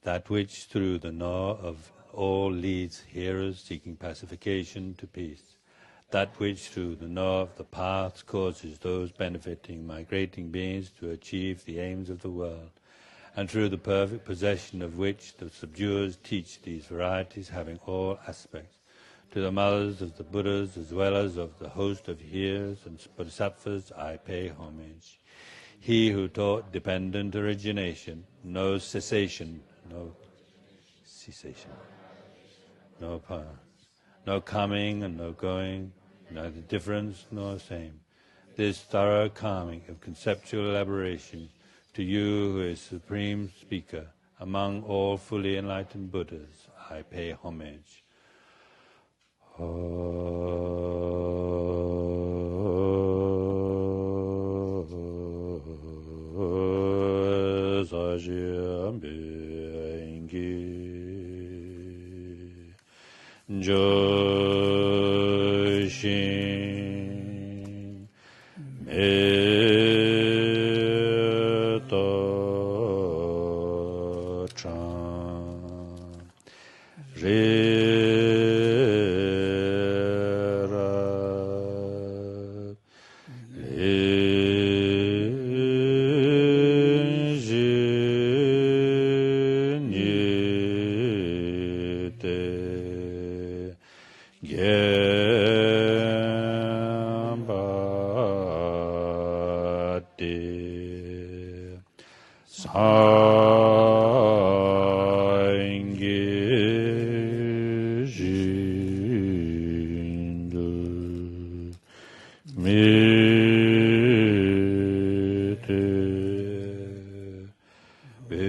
that which through the gnaw of all leads hearers seeking pacification to peace, that which through the gnaw of the paths causes those benefiting migrating beings to achieve the aims of the world, and through the perfect possession of which the subduers teach these varieties having all aspects, to the mothers of the Buddhas as well as of the host of hearers and bodhisattvas I pay homage. He who taught dependent origination, no cessation, no power, no coming and no going, neither difference nor same. This thorough calming of conceptual elaboration, to you who is supreme speaker among all fully enlightened Buddhas, I pay homage. Joshin Metta Chan Rera Lejinite Gembate Sange Jindu Mite Bewaye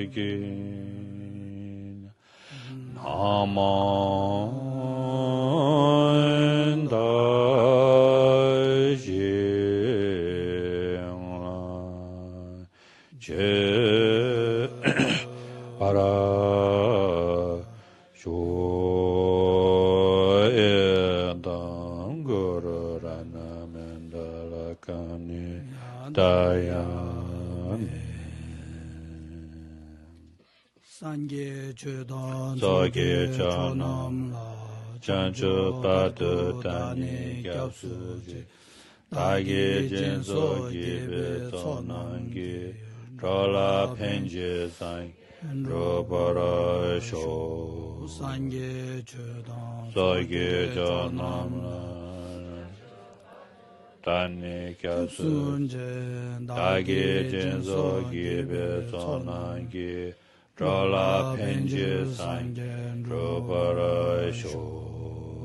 Draigin Namanda Jingla Je Para Shoedam Guru Rana Mandala Kani Dayane Sangye Jhado Soge Chanam Chanchu Patu Tani Gyapsuji Dagi Jinso Gibe Sonangi Drola Penji Sang Drupara Sho Sangye Jhado Soge Chanam Tani Gyapsuji Dagi Jinso Gibe Sonangi Drola Penji Sang Drupara Sho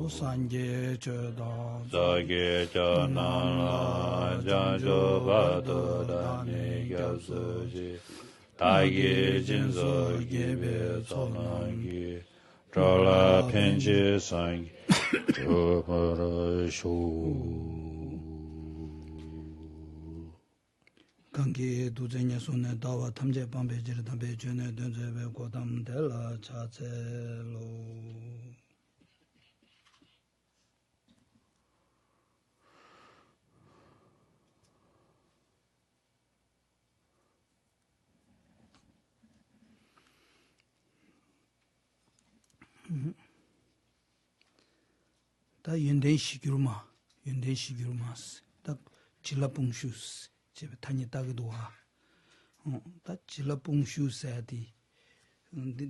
Sangye Jhado Sage Janala Janjo Bado Dani Gyapsuji Dagi Jinso Gibe Sonangi Drola Penji Sang Drupara Sho Kanki Duzenye Sune Dawa Tamje Pambe Jiri Tambe June Dunzebe Godam Dela Chace Lo 다 연대 시규르마 다 질라봉슈스 집에 타니 따기도 와. 다 질라봉슈스야디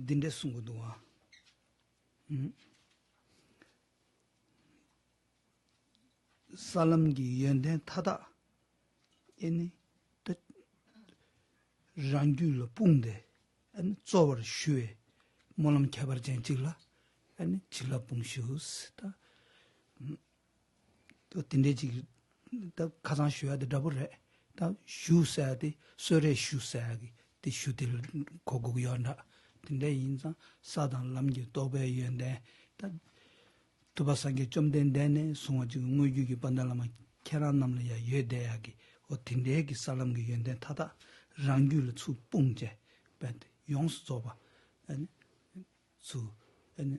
딘데 숨고도 와. 살람기 연대 타다 얘네 다 랑귤 뿡데 안 쪼버 슈에 몰람 개발전 찍라 아니 질라봉슈스 다 또 딘데지 다 가장 쉬어야 돼 더블에 다 슈사야 돼 서래 슈사야기 디 슈들 고고고 연다 딘데 인자 사단 람기 도배 연데 다 두바상게 좀 된데네 송어지 응의규기 반달라마 계란 남려야 예대야기 어 딘데기 살람기 연데 타다 랑귤 추 뽕제 밴드 용수 줘봐 아니 수 아니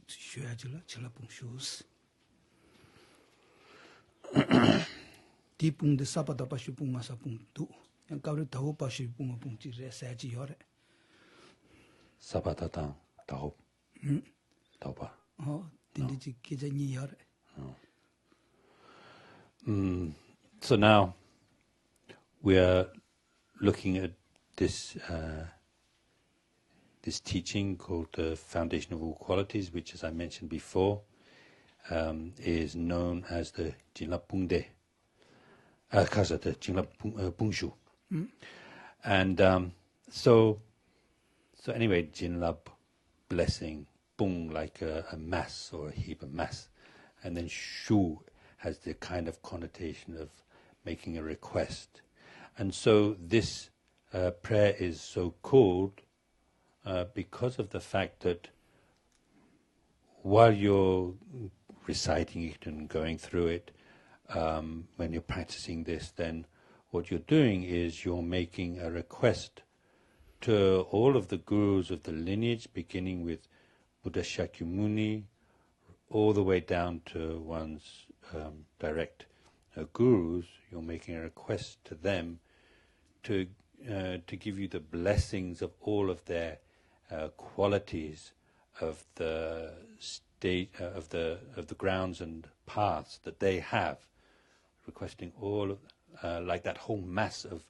쉬어야지라 질라봉 쇼스 디봉데 사바다 바슈 봉마사 봉도 양 가브리 다고 바슈 봉마 봉지 레사지 요래 사바다당 다홉 다오바 딘디지 계전이 요래 So now we are looking at this this teaching called the Foundation of All Qualities, which, as I mentioned before, is known as the Jinlap Pungde, Kaza the Jinlap Pungshu. And so anyway, Jinlap, blessing, Pung like a mass or a heap of mass, and then Shu has the kind of connotation of making a request. And so this prayer is so called because of the fact that while you're reciting it and going through it, when you're practicing this, then what you're doing is you're making a request to all of the gurus of the lineage, beginning with Buddha Shakyamuni, all the way down to one's direct gurus. You're making a request to them to give you the blessings of all of their qualities of the state of the grounds and paths that they have, requesting all of like that whole mass of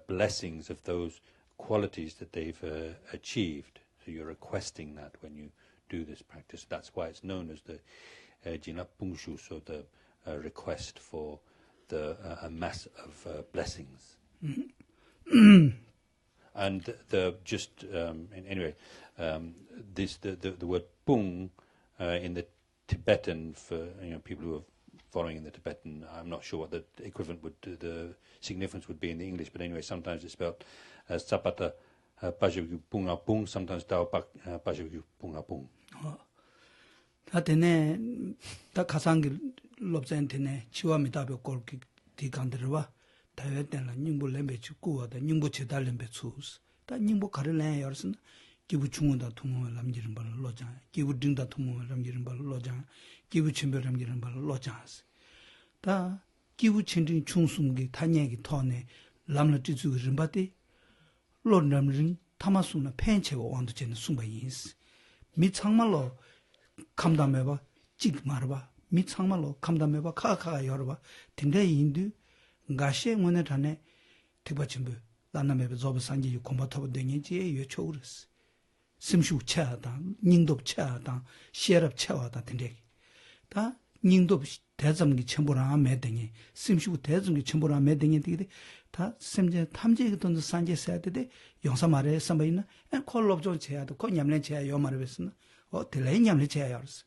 blessings of those qualities that they've achieved. So you're requesting that when you do this practice. That's why it's known as the Jinlap Pungshu, so the request for a mass of blessings. And anyway, the word Pung in the Tibetan, for people who are following in the Tibetan, I'm not sure what the equivalent the significance would be in the English, but anyway, sometimes it's spelled Sapata Pajavyu Punga Pung, sometimes Tao Pajavyu Punga Pung. 다테네 다 가상기 롭젠테네 치와미다베 골기 디간들와 다외된라 닝부 렘베 축구와다 닝부 제달렘베 추스 다 닝부 가르래 여르슨 기부 중원다 통을 남기는 발 로자 기부 딩다 통을 남기는 발 로자 기부 침별 남기는 발 로자스 다 기부 친진 충숨기 단얘기 토네 람르 찌주 림바데 론람린 타마수나 펜체고 왕도 제는 숭바인스 미창말로 감담해봐 찍 말아봐 미창말로 감담해봐 카카가 열어봐 등대 인도 가시에 원에다네 티바침부 나남에베 조브 산지 콤바토브 되니지 요초르스 심슈 차다 닝도 차다 시럽 차와다 등대 다 닝도 대점기 첨부라 매더니 심슈 대점기 첨부라 매더니 되게 다 심제 탐지기 돈 산지 세야데 영사 말에 선배이나 콜롭 좀 제야도 코 냠내 제야 요 말을 했으나 딜레이 냠내 제야 요르스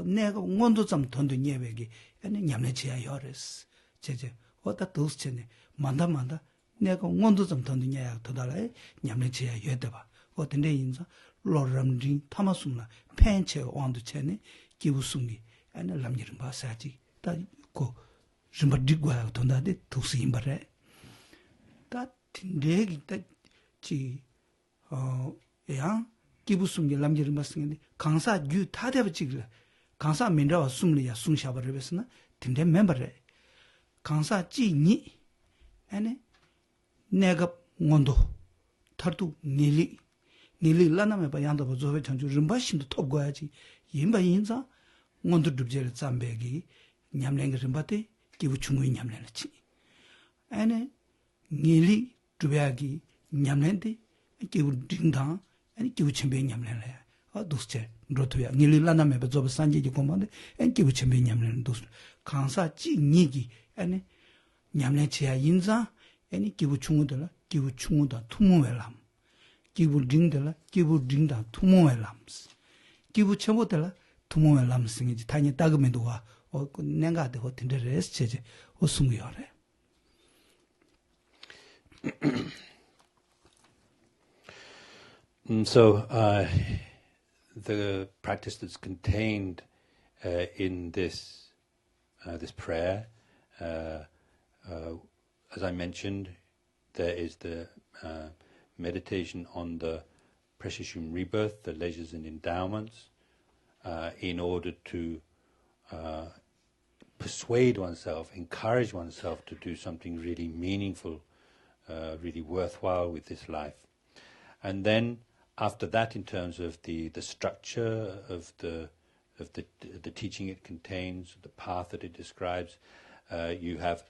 내가 원도 좀 돈도 예배기 아니 냠내 제야 요르스 제제 어다 도스체네 만다 내가 원도 좀 돈도 예야 더달래 냠내 제야 요대봐 어떤데 인자 로람진 타마숨나 펜체 원도 체네 기부숨기 아니 람지름 바사지 다고 좀 디고야 돈다데 도스임바래 다 딘데기 다지 야 기부숨기 람지름 바스는데 강사 유 타대버지 강사 민라와 숨리야 숨샤버르베스나 딘데 멤버래 강사 지니 아니 내가 원도 타도 닐리 라나메 바얀도 보조베 창주 림바신도 톱고야지 임바 인자 원도 듭제를 잠베기 냠랭게 림바테 기부 충분히 냠랭지 아니 닐리 두베기 냠랭데 기부 딩당 아니 기부 첨베 냠랭래 도스체 로토야 닐리 라나메 보조베 산지지 고만데 엔 기부 첨베 냠랭 도스 강사 지니기 아니 냠랭치야 인자 아니 기부 충분들 기부 충분다 투모웰람 기부 딩들 기부 딩다 투모웰람스 기부 첨보들 투모웰람스인지 타니 따그면도와 내가 되 호텐데레스 제제 오승이요래 So the practice that's contained in this prayer, as I mentioned, there is the meditation on the precious human rebirth, the leisures and endowments, in order to persuade oneself, encourage oneself to do something really meaningful, really worthwhile with this life. And then after that, in terms of the structure of the teaching it contains, the path that it describes, you have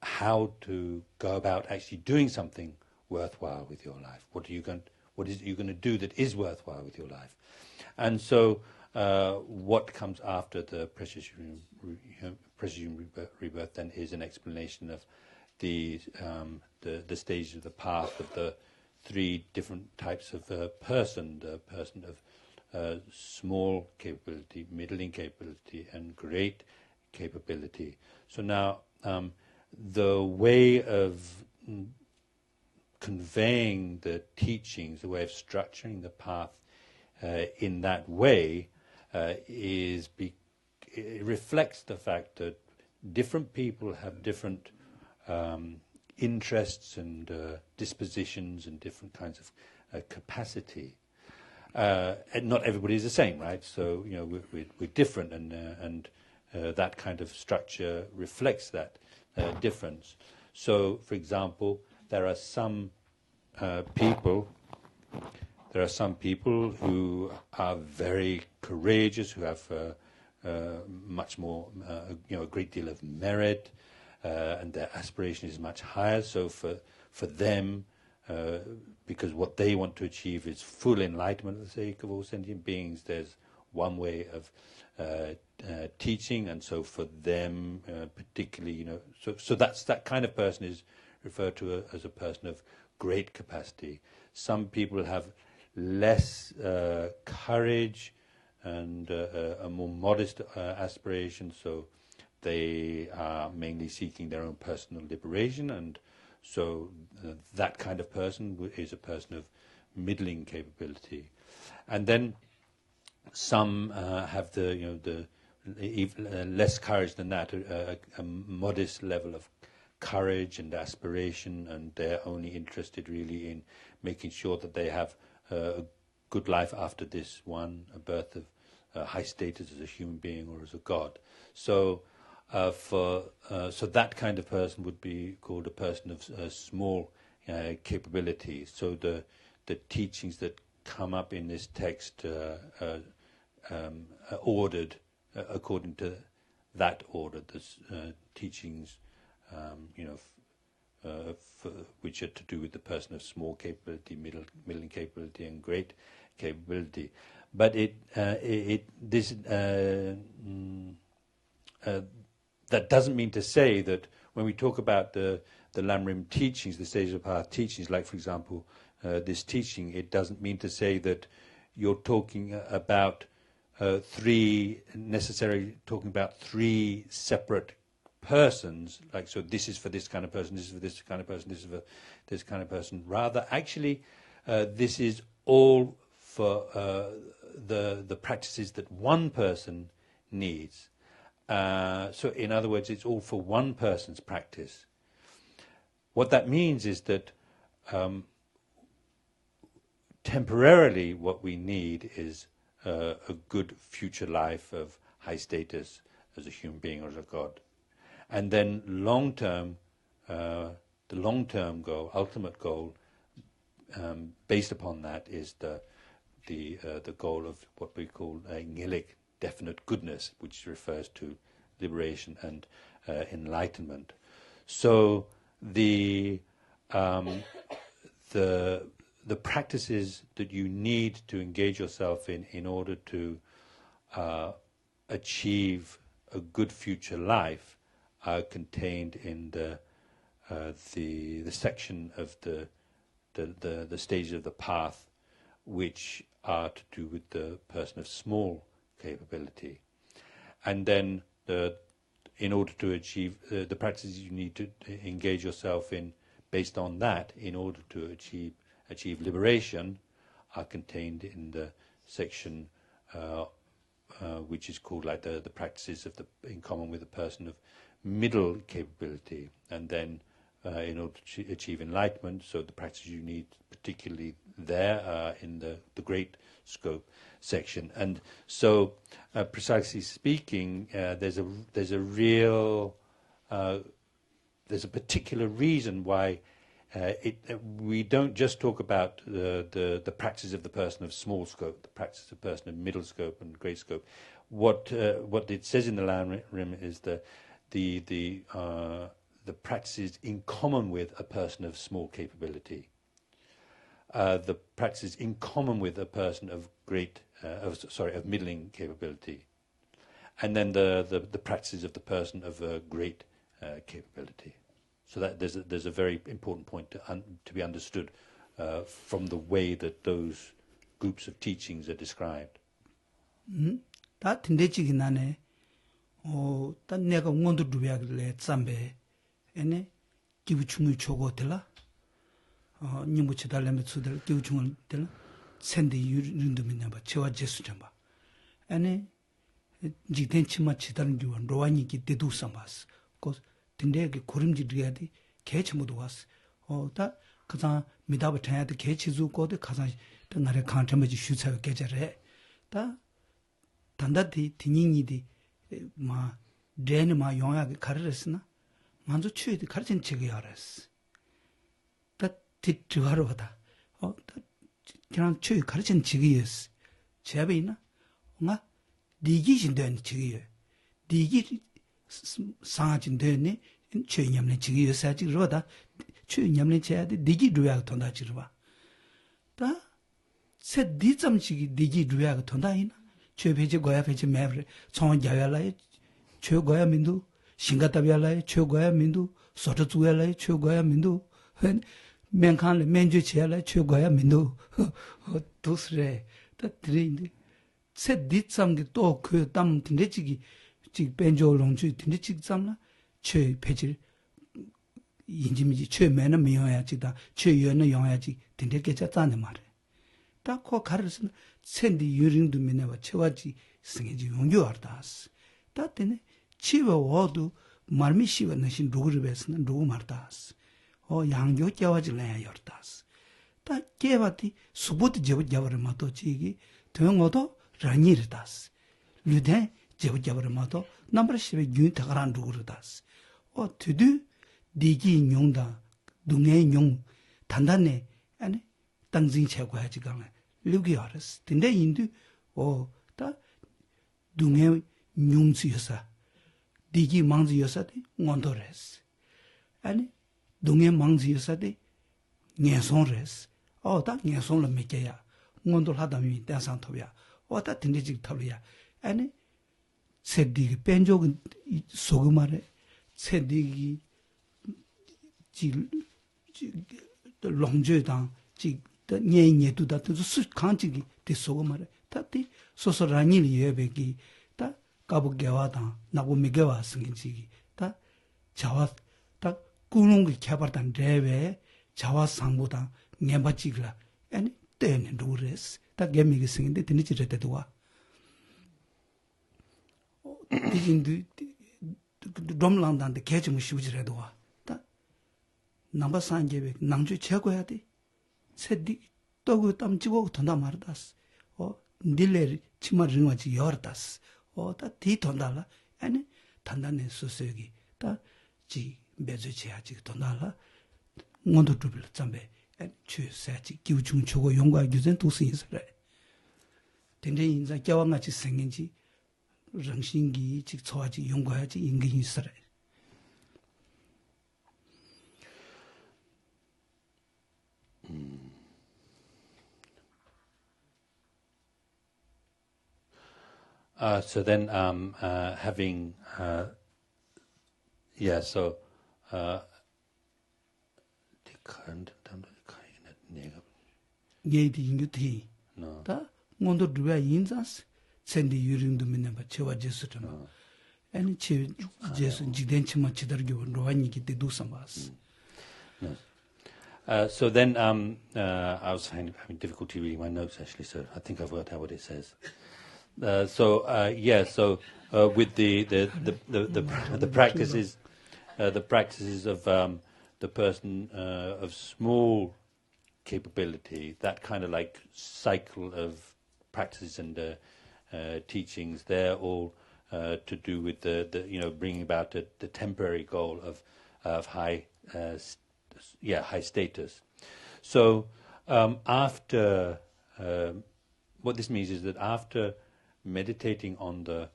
how to go about actually doing something worthwhile with your life. What is it you're going to do that is worthwhile with your life? And so what comes after the precision rebirth then is an explanation of the stages of the path of the three different types of person: the person of small capability, middling capability, and great capability. So now the way of conveying the teachings, the way of structuring the path in that way it reflects the fact that different people have different interests and dispositions and different kinds of capacity. And not everybody is the same, right? So we're different, and that kind of structure reflects that difference. So, for example, there are some people who are very courageous, who have much more, a great deal of merit, and their aspiration is much higher. So for them, because what they want to achieve is full enlightenment for the sake of all sentient beings, there's one way of teaching, and so for them particularly, so that kind of person is referred to as a person of great capacity. Some people have less courage and a more modest aspiration, so they are mainly seeking their own personal liberation, and so that kind of person is a person of middling capability. And then some have the less courage than that, a modest level of courage and aspiration, and they're only interested really in making sure that they have a good life after this one, a birth of high status as a human being or as a god. So so that kind of person would be called a person of small capability. So the teachings that come up in this text are ordered according to that order. The teachings, which are to do with the person of small capability, middling capability, and great capability. But that doesn't mean to say that when we talk about the Lamrim teachings, the stages of path teachings, like for example this teaching, it doesn't mean to say that you're talking about three separate persons, like, so this is for this kind of person, this is for this kind of person, this is for this kind of person. Rather, actually, this is all for the practices that one person needs. So in other words, it's all for one person's practice. What that means is that temporarily what we need is a good future life of high status as a human being or as a god. And then long-term, the long-term goal, ultimate goal, based upon that is the goal of what we call a ngilic, definite goodness, which refers to liberation and enlightenment. So the practices that you need to engage yourself in order to achieve a good future life are contained in the section of the stages of the path which are to do with the person of small capability. And then in order to achieve the practices you need to engage yourself in based on that, in order to achieve liberation, are contained in the section which is called like the practices of in common with the person of middle capability. And then in order to achieve enlightenment, so the practices you need, particularly there in the great scope section. And so, precisely speaking, there's a real there's a particular reason why we don't just talk about the practice of the person of small scope, the practice of the person of middle scope and great scope. What it says in the Lan Rim is the practices in common with a person of small capability, the practices in common with a person of of middling capability, and then the practices of the person of great capability. So that there's a very important point to be understood from the way that those groups of teachings are described. 다 tindechi 나네. 다 내가 원도 두야길래 쌈배. 에네 기부충을 초고들라. 님부치 달래면 수들 기부충을 들 샌데 유린도 믿나봐. 저와 제수 좀 봐. 에네 지된 치마 치다는 주원 로와니기 대도 삼바스. 그 tinde기 고름지리야디 개체모도 왔어. 다 그자 미다버 타야디 개치주 거데 가자 나래 칸트메지 슈차 개자래. 다 단다디 디닝이디 마 데네 마 용하게 가르랬으나 만조 추이디 가르친 책이 알았어. 다 뒤트하러 하다. 다 그냥 추이 가르친 책이었어. 제압에 있나? 뭔가 니기신 된 책이에요. 니기 상하진 되네. 추이 냠네 책이었어야지 그러다. 추이 냠네 제야디 니기 루야가 돈다 지르봐. 다 세 디점식이 니기 루야가 돈다 이나. 최배지 고야 배지 매브레 총 야야라에 최고야 민두 싱가답야라에 최고야 민두 소저주야라에 최고야 민두 맨칸레 맨주치야라에 최고야 민두 도스레 다 드레인데 세 디점기 또그땀 딘데지기 지 벤조롱주 딘데지 잠라 최 배지 인지미지 최매는 미용해야지다 최연은 용해야지 딘데게자 짜네 말에 다코 가르스는 샌디 유링도 미네와 체와지 승이지 용교하다스 다때네 치와 와도 말미시와 나신 루그르베스는 루그 말다스 양교 껴와질래야 열다스 다 깨바티 수보드 제버자버를 마도 지기 동어도 라니르다스 류데 제버자버를 마도 남버시베 윤타가란 루그르다스 드드 디기 용다 동네 용 단단해 아니 당진 최고야지 강에 류기 알았어. 근데 인도 다 동해 용수여서 디기 망지여서데 원도레스. 아니 동해 망지여서데 녀송레스. 다 녀송을 메게야. 원도 하다미 대상토야. 다 딘디직 탑이야. 아니 세디기 벤족은 소금말에 세디기 지 롱제당 지 녀녀도다 수 칸지기 대소고 말에 다티 소소라니리 예베기 다 까부게와다 나고 미게와 승인지기 다 자와 다 꾸는게 개발단 레베 자와 상보다 녀바지글라 아니 때는 루레스 다 게미기 승인데 드니지레도 와 디진도 롬랑단데 개좀 쉬우지레도 와다 넘버 3개백 남주 최고야 돼 세디 또그 땀지고 돈다 말다스 닐레 치마르응와지 열다스 다 디돈달라 아니 단단해 소소기 다지 매주지야지 돈달라 원도 두빌 잠배 추세지 기우중 초고 용과 유전 도스 인스래 근데 인자 겨왕같이 생긴지 정신기 직 초하지 용과야지 인기 인스래 So then, having, so 예디 인규티 다 먼저 두야 인자스 샌디 유링도 믿는바 제와 제스트나 아니 제 제스 지덴치마 치더겨 로하니기 때도 삼바스 So then, I was having difficulty reading my notes actually, so I think I've worked out what it says. So with the practices of the person of small capability, that kind of like cycle of practices and teachings, they're all to do with the bringing about the temporary goal of high high status. So after what this means is that after meditating on the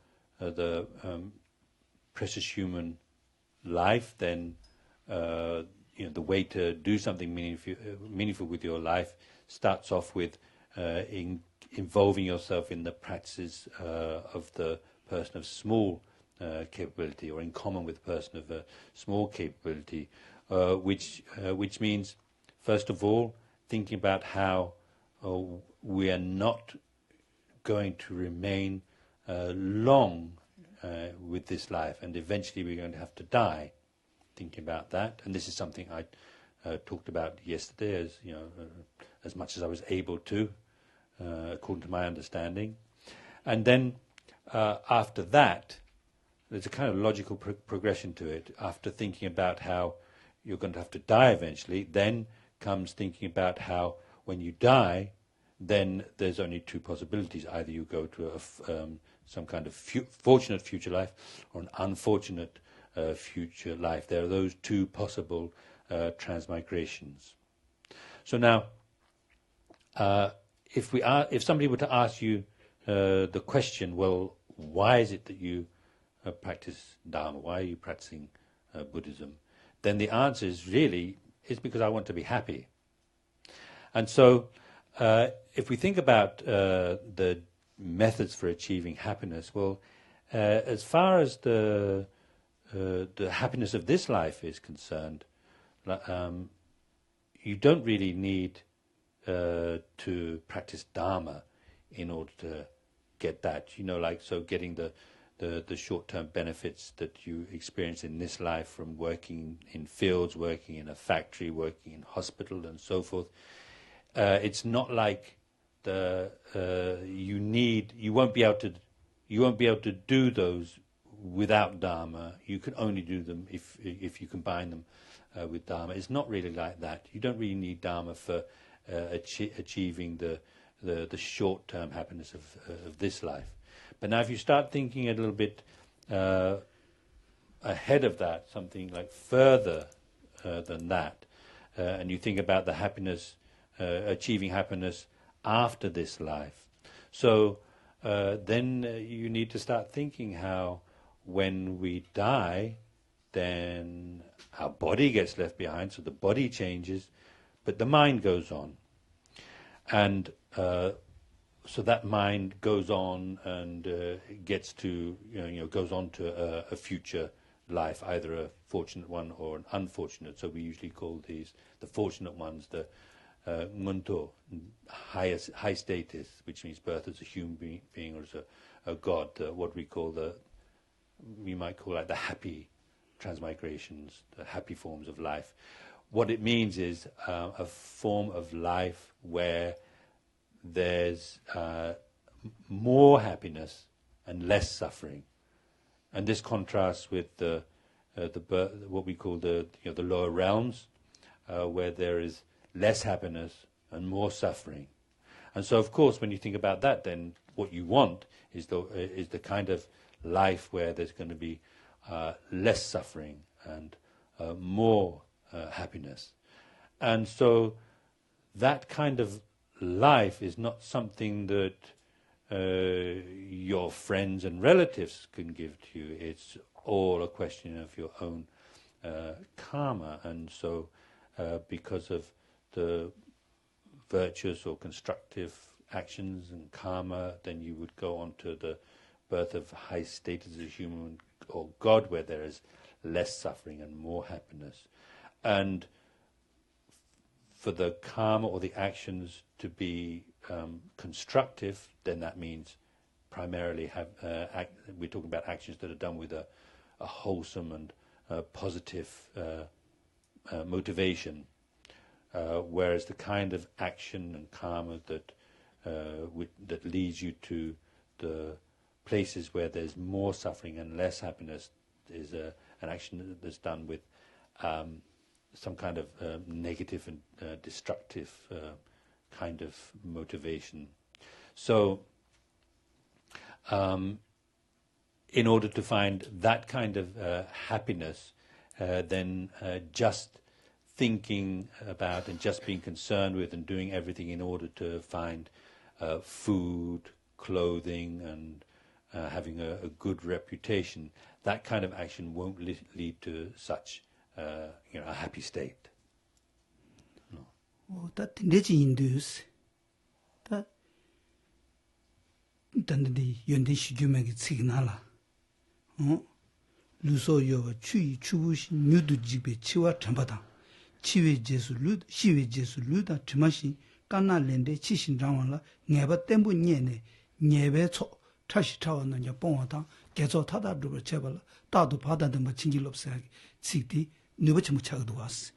precious human life, then the way to do something meaningful with your life starts off with involving yourself in the practices of the person of small capability, or in common with the person of a small capability, which means, first of all, thinking about how we are not going to remain long with this life, and eventually we're going to have to die. Thinking about that, and this is something I talked about yesterday, as much as I was able to, according to my understanding. And then after that, there's a kind of logical progression to it. After thinking about how you're going to have to die eventually, then comes thinking about how when you die, then there's only two possibilities. Either you go to some kind of fortunate future life, or an unfortunate future life. There are those two possible transmigrations. So now, if somebody were to ask you the question, well, why is it that you practice Dharma? Why are you practicing Buddhism? Then the answer is really, it's because I want to be happy. And so, if we think about the methods for achieving happiness, well, as far as the happiness of this life is concerned, you don't really need to practice Dharma in order to get that. So getting the short-term benefits that you experience in this life from working in fields, working in a factory, working in hospital, and so forth. It's not like you won't be able to do those without Dharma. You can only do them if you combine them with Dharma. It's not really like that. You don't really need Dharma for achieving the short-term happiness of this life. But now if you start thinking a little bit ahead of that, something like further than that, and you think about the happiness, achieving happiness after this life, so then you need to start thinking how when we die, then our body gets left behind, so the body changes, but the mind goes on. And so that mind goes on and gets to, goes on to a future life, either a fortunate one or an unfortunate. So we usually call these, the fortunate ones, the ngunto, high status, which means birth as a human being or as a god, what we might call like the happy transmigrations, the happy forms of life. What it means is a form of life where there's more happiness and less suffering, and this contrasts with what we call the lower realms, where there is less happiness and more suffering. And so, of course, when you think about that, then what you want is the kind of life where there's going to be less suffering and more happiness. And so that kind of life is not something that your friends and relatives can give to you. It's all a question of your own karma. And so because of the virtuous or constructive actions and karma, then you would go on to the birth of high status as a human or God, where there is less suffering and more happiness. And for the karma or the actions to be constructive, then that means primarily we're talking about actions that are done with a wholesome and positive motivation, whereas the kind of action and karma that leads you to the places where there's more suffering and less happiness is an action that's done with some kind of negative and destructive kind of motivation. So in order to find that kind of happiness, then just thinking about and just being concerned with and doing everything in order to find food, clothing, and having a good reputation, that kind of action won't lead to such a happy state. That neji indus that dandadi yonde shigumegi signala luso yo chui chubushi nyudu jibe chiwa tambada chiwe jesu lud shiwe jesu luda timashi kana lende chishin rawala ngeba tembu nyene nyebe cho tashi tawana nya pongata gezo tada dubo chebala tadu pada de machingi lopsagi sikti nubachimu chagdu was.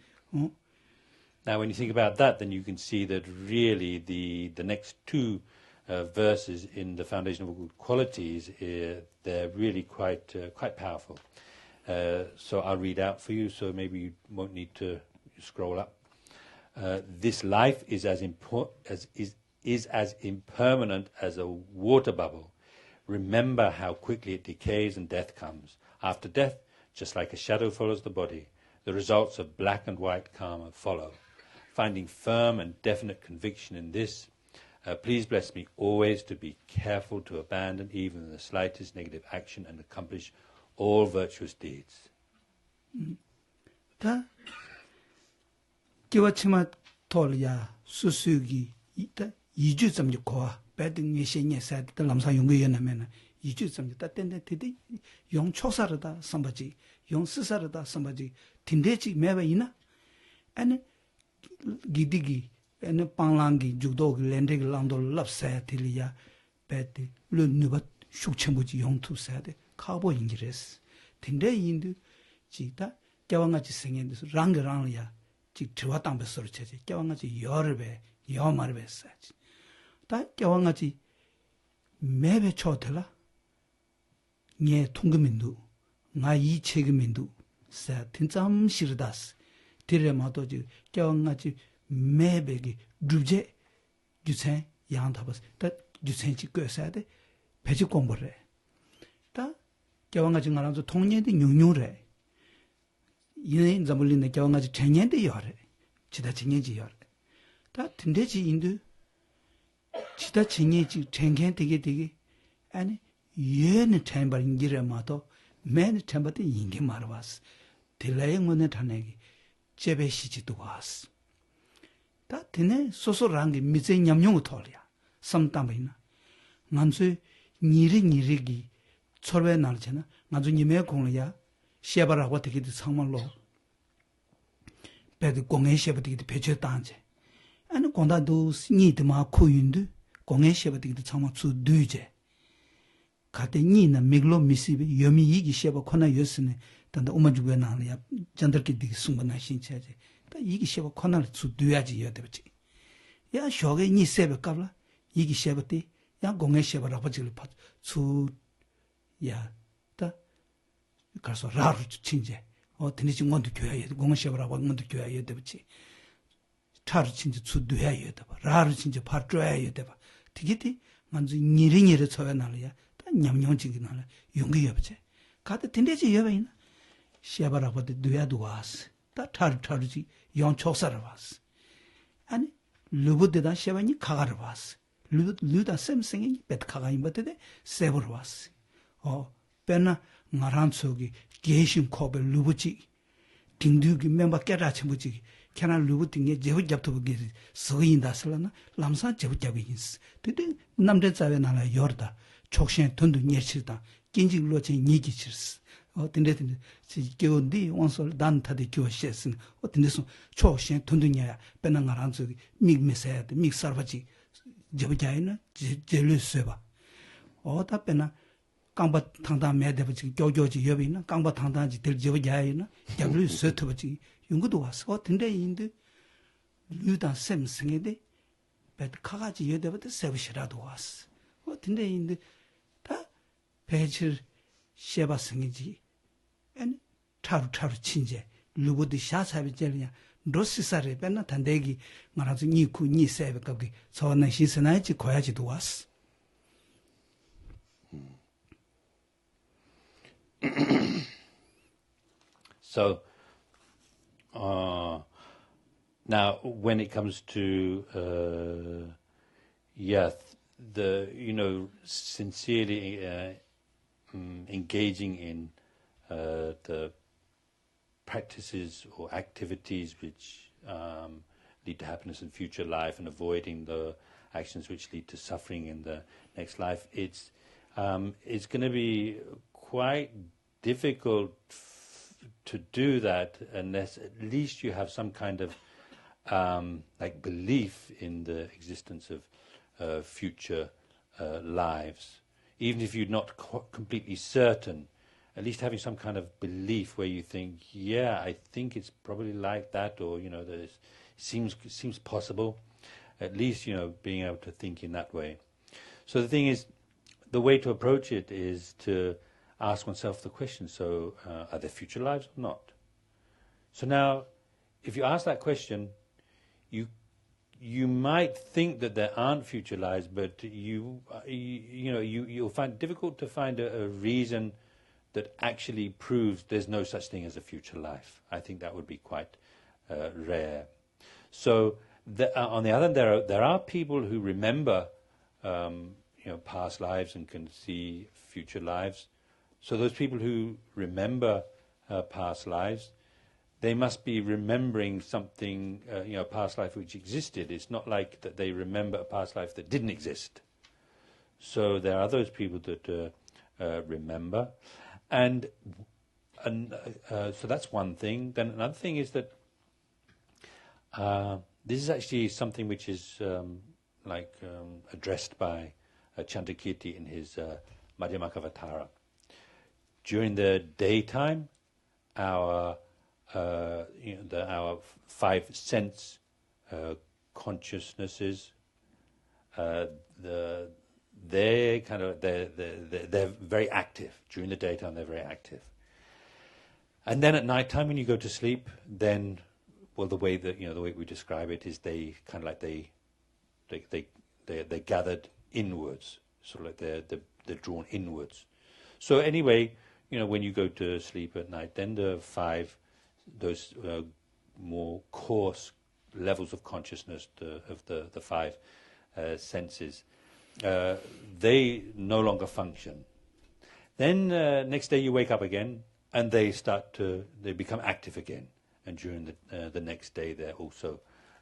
Now, when you think about that, then you can see that really the next two verses in the Foundation of Good Qualities, they're really quite powerful. So I'll read out for you, so maybe you won't need to scroll up. This life is as impermanent as a water bubble. Remember how quickly it decays and death comes. After death, just like a shadow follows the body, the results of black and white karma follow. Finding firm and definite conviction in this, please bless me always to be careful to abandon even the slightest negative action and accomplish all virtuous deeds. Ta kiwachima tolya susugi ita yiju zamju koa beding yeshenye sad ta lamsa yungu yena mena yiju zamju ta tende tidi yong chosarada sambaji yong sisarada sambaji tindechi mewa ina ane gidigi ene panglangi jugdo lende langdo lapsa tiliya beti lu nubat shukchenbuji yongtu sade kabo ingires tinde indu jita gyawangati sengendes rangrangya 지 들어와 땅 besoro cheje gyawangati 열배 여marbe 사지 다 gyawangati 매배 초텔라 nye 통금인도 나 이 책임인도 사 tinzam shirdas 디레마도 지 gyawangati 매배기 루제 주체 양답스 다 주체지 꿰사데 배지 공부를 다 gyawangati nga랑도 통년의 용용래 이는 잠을리는 gyawangati 전년의 열에 지다 전년지 열 다 든데지 인도 지다 전년지 전년 되게 아니 예는 템바 인기레마도 맨 템바도 인기 말아봤어 딜라잉문에 타내기 제베시지도 왔어 다 드네 소소랑게 미제 냠용을 털이야 삼담이나 만수 니리기 철외 날잖아 나도 님의 공이야 시에바라고 되기도 상말로 배드 공에 시에바되기도 배제 단제 아니 건다도 니드마 코윤도 공에 시에바되기도 상말 수두제 가데 니는 미글로 미시비 여미 이기 시에바 코나 여스네 단다 오마주베 나야 잔들기 되게 숨거나 신체제 다 이기 시에바 코나를 수두야지 여대지 야 쇼게 니 세베 갑라 이기 시에바티 야 공에 시에바라고 지를 야 가서 라루 친제 드니지 뭔도 교야에 공시하라고 뭔도 교야에 되지 차르 친제 수도야에 돼 봐. 라루 친제 파트야에 돼 봐. 되게디 먼저 니리니를 쳐야 나려야 다 냠냠지기 나려 용기 없지 가도 드니지 여베이나 시아바라고 돼야도 왔어 다 차르지 영초사를 왔어 아니 루부데다 시아바니 가가를 왔어 루다 샘생이 베트카가 임버데 세버를 왔어 베나 ngaran sogi geshin kobe lubuchi tingdugi memba kera chimbuchi kana lubuti nge jebu japto gi soyin daslana lamsa jebu jabi ins tede namde zawe nala yorda chokshen tundu nyechida kinjig loche nyigi chirs tende si geondi onsol dan tade kyo shesin tende so chokshen tundu nya bena ngaran sogi mig mesayade mig sarvachi jebu jaina jelu seba ta bena 강바 당당 매대버지 교교지 여비나 강바 당당지 들지버야이나 야블 서트버지 용거도 왔어 근데 인데 류다 샘승에데 배 카가지 여대버도 세브시라도 왔어 근데 인데 다 배칠 셰바승이지 엔 차루 친제 루부디 샤사비 젤냐 로시사레 벤나 단대기 말아서 니쿠 니세베 거기 저는 시스나이지 거야지도 왔어. So, now when it comes to sincerely engaging in the practices or activities which lead to happiness in future life and avoiding the actions which lead to suffering in the next life, it's going to be quite difficult to do that unless at least you have some kind of belief in the existence of future lives. Even if you're not completely certain, at least having some kind of belief where you think, yeah, I think it's probably like that, or that it seems possible. At least being able to think in that way. So the thing is, the way to approach it is to ask oneself the question: so, are there future lives or not? So now, if you ask that question, you might think that there aren't future lives, but you'll find it difficult to find a reason that actually proves there's no such thing as a future life. I think that would be quite rare. So on the other hand, there are people who remember past lives and can see future lives. So those people who remember past lives, they must be remembering something, a past life which existed. It's not like that they remember a past life that didn't exist. So there are those people that remember. And so that's one thing. Then another thing is that this is actually something which is addressed by Chandrakirti in his Madhyamakavatara. During the daytime, our five sense consciousnesses, they're very active. During the daytime, they're very active. And then at night time, when you go to sleep, then, well, the way we describe it is they're gathered inwards, sort of like they're drawn inwards. So anyway, when you go to sleep at night, then those more coarse levels of consciousness of the five senses, they no longer function. Then next day you wake up again, and they become active again. And during the next day, they're also,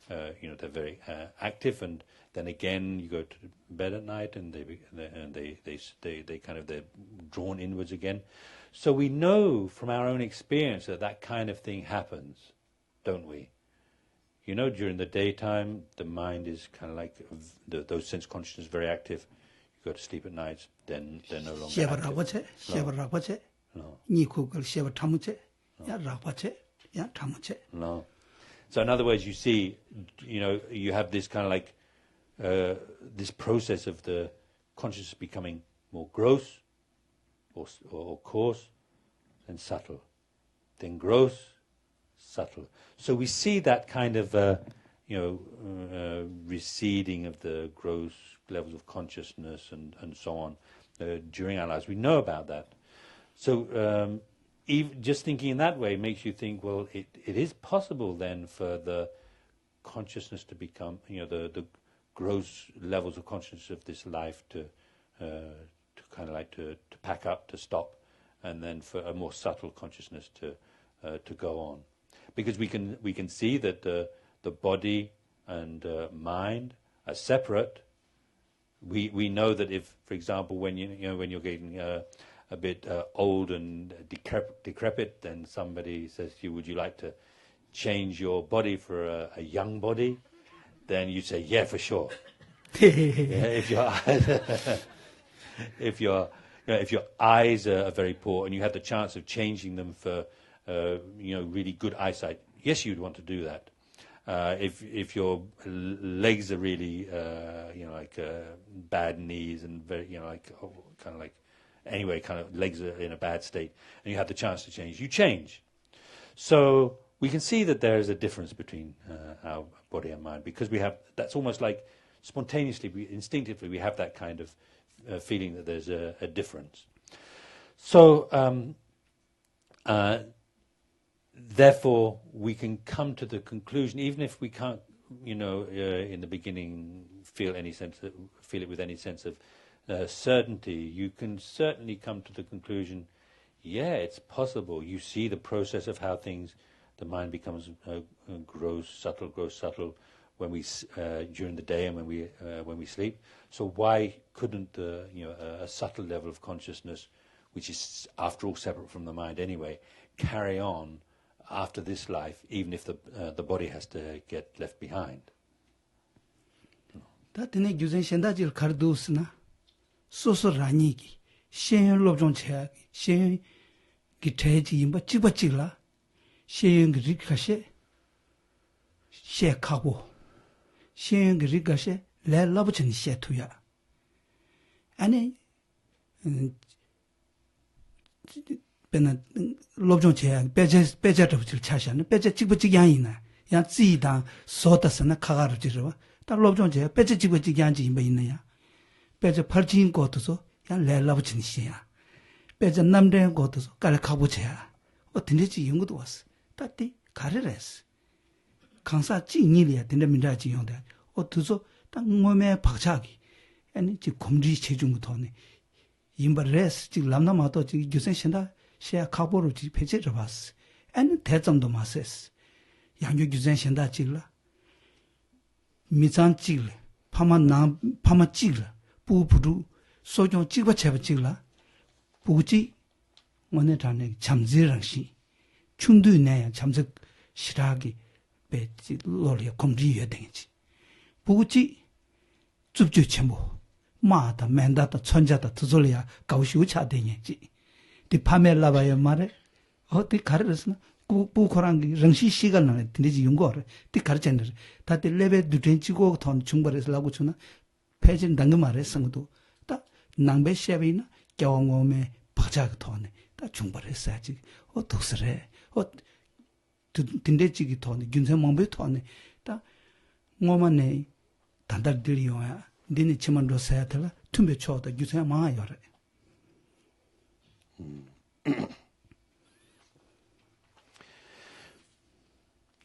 they're very active. And then again, you go to bed at night, and they're drawn inwards again. So we know from our own experience that kind of thing happens, don't we? During the daytime, the mind is kind of like those sense consciousness very active. You go to sleep at night, then they're no longer active. No. So in other words, you see, you have this kind of like this process of the consciousness becoming more gross or coarse and subtle, then gross, subtle. So we see that kind of receding of the gross levels of consciousness and so on during our lives. We know about that. So even just thinking in that way makes you think, well, it is possible then for the consciousness to become, the gross levels of consciousness of this life to pack up, to stop, and then for a more subtle consciousness to go on, because we can see that the body and mind are separate. We know that if, for example, when you're getting a bit old and decrepit, then somebody says to you, "Would you like to change your body for a young body?" Then you say, "Yeah, for sure." If your eyes are very poor and you had the chance of changing them for really good eyesight, yes, you'd want to do that. If your legs are really bad knees and very legs are in a bad state, and you have the chance to change, you change. So we can see that there is a difference between our body and mind, because we have, that's almost like spontaneously, instinctively, we have that kind of feeling that there's a difference. So, therefore, we can come to the conclusion, even if we can't, in the beginning feel it with any sense of certainty, you can certainly come to the conclusion, yeah, it's possible. You see the process of how the mind becomes grows subtle when we during the day and when we sleep. So why couldn't a subtle level of consciousness, which is after all separate from the mind anyway, carry on after this life, even if the body has to get left behind? That gyuzen shendajil kardusna soso ranigi shen lobjong che shen giteji imba chibachila shen rikashe she kabo shen rikashe le labchen she tuya ani bena lobjong che beje dob질 chashan beje chibachig yanina ya zidang sodasna kagar jirwa 다 롭종제 배제 집어지 양지 임바 있느냐 배제 팔진 것도서 야 렐라부친 시야 배제 남된 것도서 깔 가보자 어떤지 연구도 왔어 따띠 가르레스 강사 찌니리야 된다 민다지 용다 어두서 딱 몸에 박차기 아니 지 검지 체중부터네 임바레스 지 람나마도 지 교생신다 시야 가보로 지 배제를 봤어 아니 대점도 마세스 양교 교생신다 지라 미장 찍을 파마 찍을 부부도 소종 찍어 채버 찍을 부지 원에 전에 잠지랑시 충두네 잠적 시라기 배지 로리 검지에 되지 부지 줍주 전부 마다 맨다다 천자다 두솔이야 가우시우차 되겠지 디 파멜라바야 말에 어디 가르르스나 부코랑 정시 시간을 되지 연구를 티 가르쳤는데 다들 레벨 두텐치고 돈 충분해서 라고 주나 패진 당근 말에 성도 다 낭배 셰비나 경험에 바자가 돈에 다 충분했어야지 독스래 딘데지기 돈에 균생 몸배 돈에 다 뭐만네 단달들이요야 니네 치만도 사야들라 tumbe choda 균생 마 요래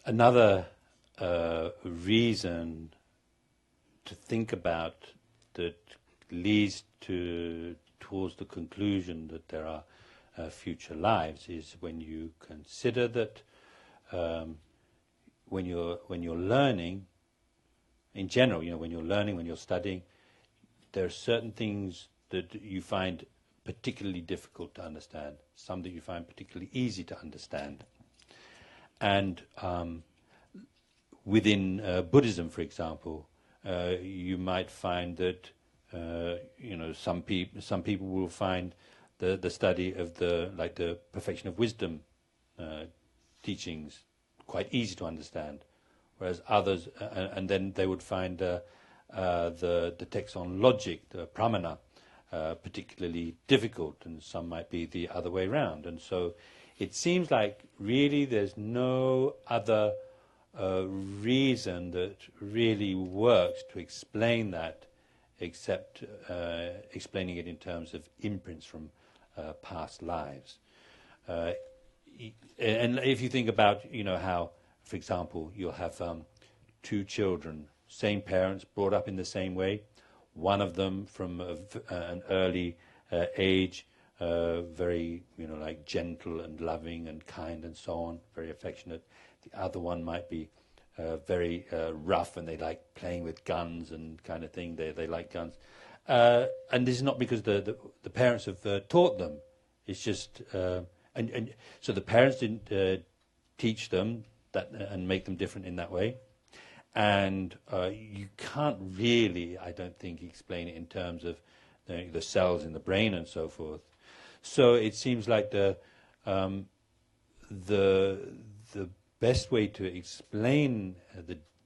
Another reason to think about that leads towards the conclusion that there are future lives is when you consider that when you're learning, in general, when you're learning, when you're studying, there are certain things that you find particularly difficult to understand, some that you find particularly easy to understand. And within Buddhism, for example, you might find that some people will find the study of the perfection of wisdom teachings quite easy to understand, whereas others, and then they would find the text on logic, the pramana, particularly difficult, and some might be the other way around. And so it seems like really there's no other reason that really works to explain that except explaining it in terms of imprints from past lives. And if you think about, how, for example, you'll have two children, same parents, brought up in the same way, one of them from an early age, very, like gentle and loving and kind and so on, very affectionate. The other one might be very rough, and they like playing with guns and kind of thing. They like guns. And this is not because the parents have taught them. It's just, and so the parents didn't teach them that and make them different in that way. And you can't really, I don't think, explain it in terms of the cells in the brain and so forth. So it seems like the best way to explain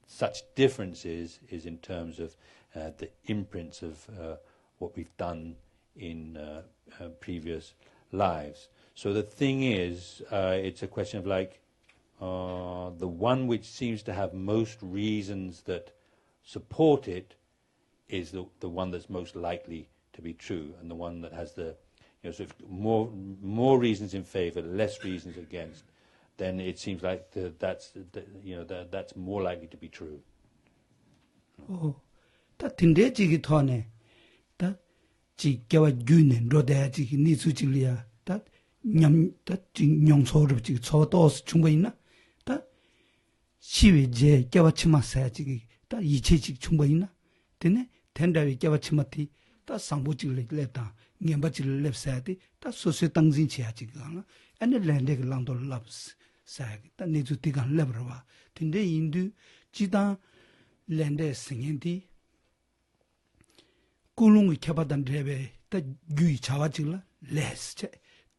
such differences is in terms of the imprints of what we've done in previous lives. So the thing is, it's a question of like, the one which seems to have most reasons that support it is the one that's most likely to be true, and the one that has the sort of more reasons in favor, less reasons against, then it seems like that's more likely to be true. Oh, that tinde jigi thone, that jig gawa gyune roda jigi nisu jilia, that nyam that jig nyong soru jigi so dos chungwa ina, that shiwe je gawa chima saya jigi, that iche jigi chungwa ina, tene tendawe gawa chima ti, that sangbo jigi lepta, nyamba jigi lep saya ti, that sosyo tangzin chiya jigi gana, ane lende ki langdo labs saya, that nisu tigan lebrawa, tinde indu jidang lende singenti kulungi kepadan rebe ta gui chawa chigla les che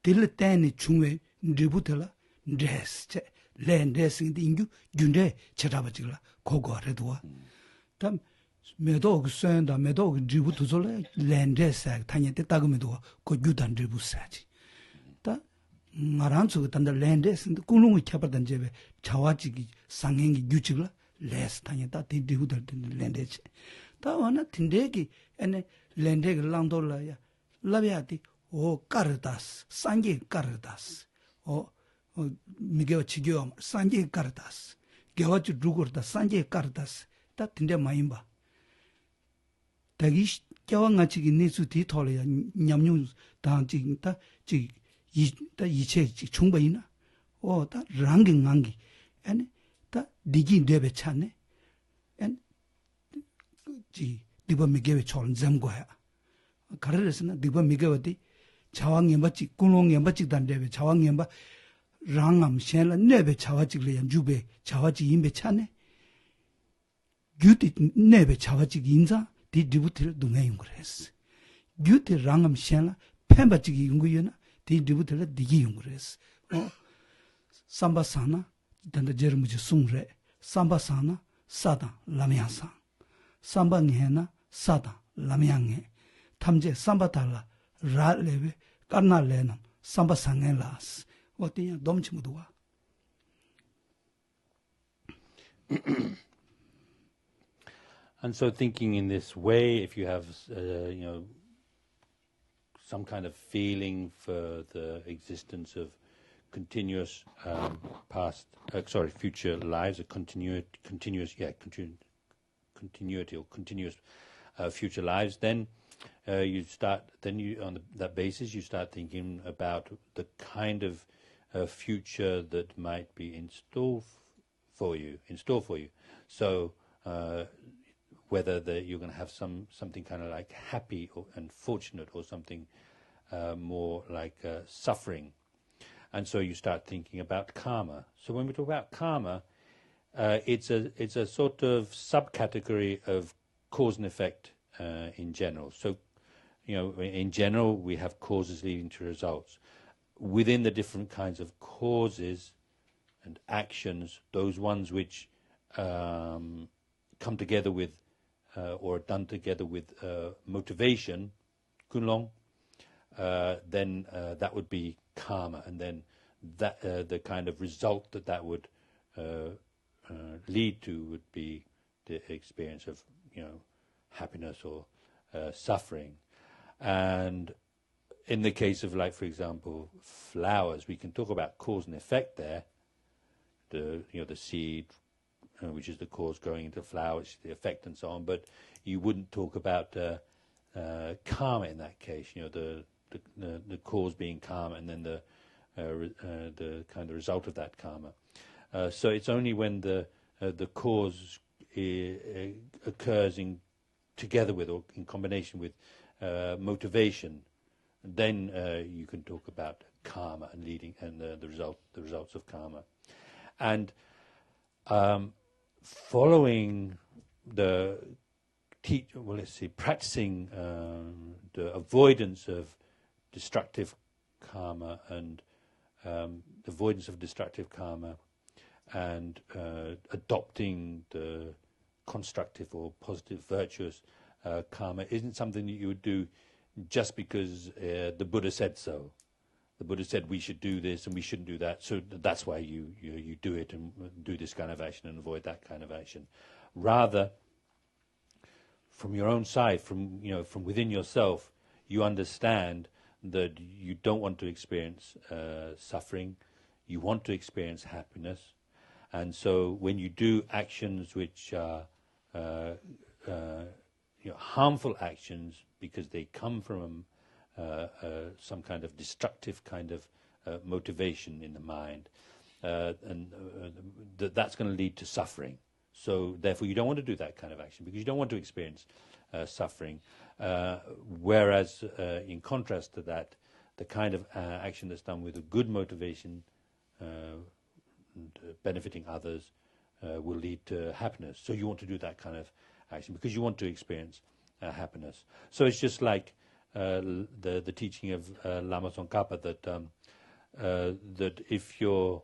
dil tani chungwe ndributela ndres che lende singenti ingu gyunde chetaba chigla kogo redwa ta medo gsenda medo ndributu zole lende sa tanya te tagmedo ko gyudan ndribu saji ta ngaranchu tanda lende sing kulungi kepadan jebe chawa chigi sangengi gyuchigla les tanya ta ti diudar lendech ta wana tindegi ene lendeg landola ya labiati o kardas sanje kardas o migeo chigyo sanje kardas gewachu dugurda sanje kardas ta tinde maimba tagi gewa ngachigi nesu ti thole ya nyamnyu ta ji ta ji ta iche chungbaina o ta rangi ngangi ene 다 디긴 데베 차네 엔 지 디바 미게베 촐 잠고야 가르르스나 디바 미게베디 자왕이 맞지 군롱이 맞지 단데베 자왕이 맞 랑암 셴라 네베 자와지글이야 주베 자와지 임베 차네 규디 네베 자와지 인자 디 디부틀 동해용 그랬어 규디 랑암 셴라 펜바지기 용구이나 디 디부틀 디기 용 그랬어 삼바사나 danda jermuji sungre, samba sana, sada lamyang sang. Samba nye na, sada lamyang nge. Tamje samba tala, ra lewe, karna lenam, samba sangen las. Wati ya domchi muduwa. And so thinking in this way, if you have, some kind of feeling for the existence of continuous future lives, a continuity or continuous future lives, then on that basis you start thinking about the kind of future that might be in store for you. So whether you're going to have something kind of like happy and fortunate, or something more like suffering. And so you start thinking about karma. So when we talk about karma, it's a sort of subcategory of cause and effect in general. So, in general, we have causes leading to results. Within the different kinds of causes and actions, those ones which come together with or are done together with motivation, kunlong, then that would be karma, and then that the kind of result that would lead to would be the experience of happiness or suffering. And in the case of, like, for example, flowers, we can talk about cause and effect there. The seed, which is the cause growing into flowers, the effect, and so on. But you wouldn't talk about karma in that case. The cause being karma, and then the kind of result of that karma. So it's only when the cause occurs together with, or in combination with, motivation, then you can talk about karma and the results of karma. And following practicing the avoidance of destructive karma and adopting the constructive or positive, virtuous karma isn't something that you would do just because the Buddha said so. the Buddha said we should do this and we shouldn't do that, so that's why you do it and do this kind of action and avoid that kind of action. Rather, from your own side, from within yourself, you understand that you don't want to experience suffering, you want to experience happiness, and so when you do actions which are harmful actions because they come from some kind of destructive kind of motivation in the mind, and that's going to lead to suffering. So therefore you don't want to do that kind of action because you don't want to experience suffering. Whereas in contrast to that, the kind of action that's done with a good motivation, benefiting others, will lead to happiness. So you want to do that kind of action because you want to experience happiness. So it's just like the teaching of Lama Tsongkhapa that if your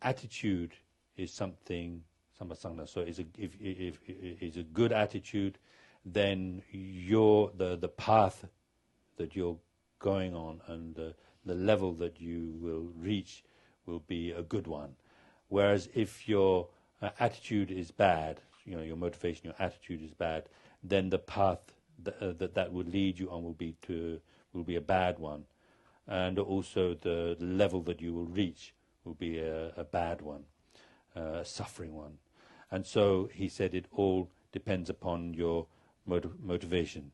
attitude is something Sambasana, so if it's a good attitude, then the path that you're going on and the level that you will reach will be a good one. Whereas if your attitude is bad, your motivation, your attitude is bad, then the path that would lead you on will be a bad one, and also the level that you will reach will be a bad one, a suffering one. And so he said it all depends upon your motivation.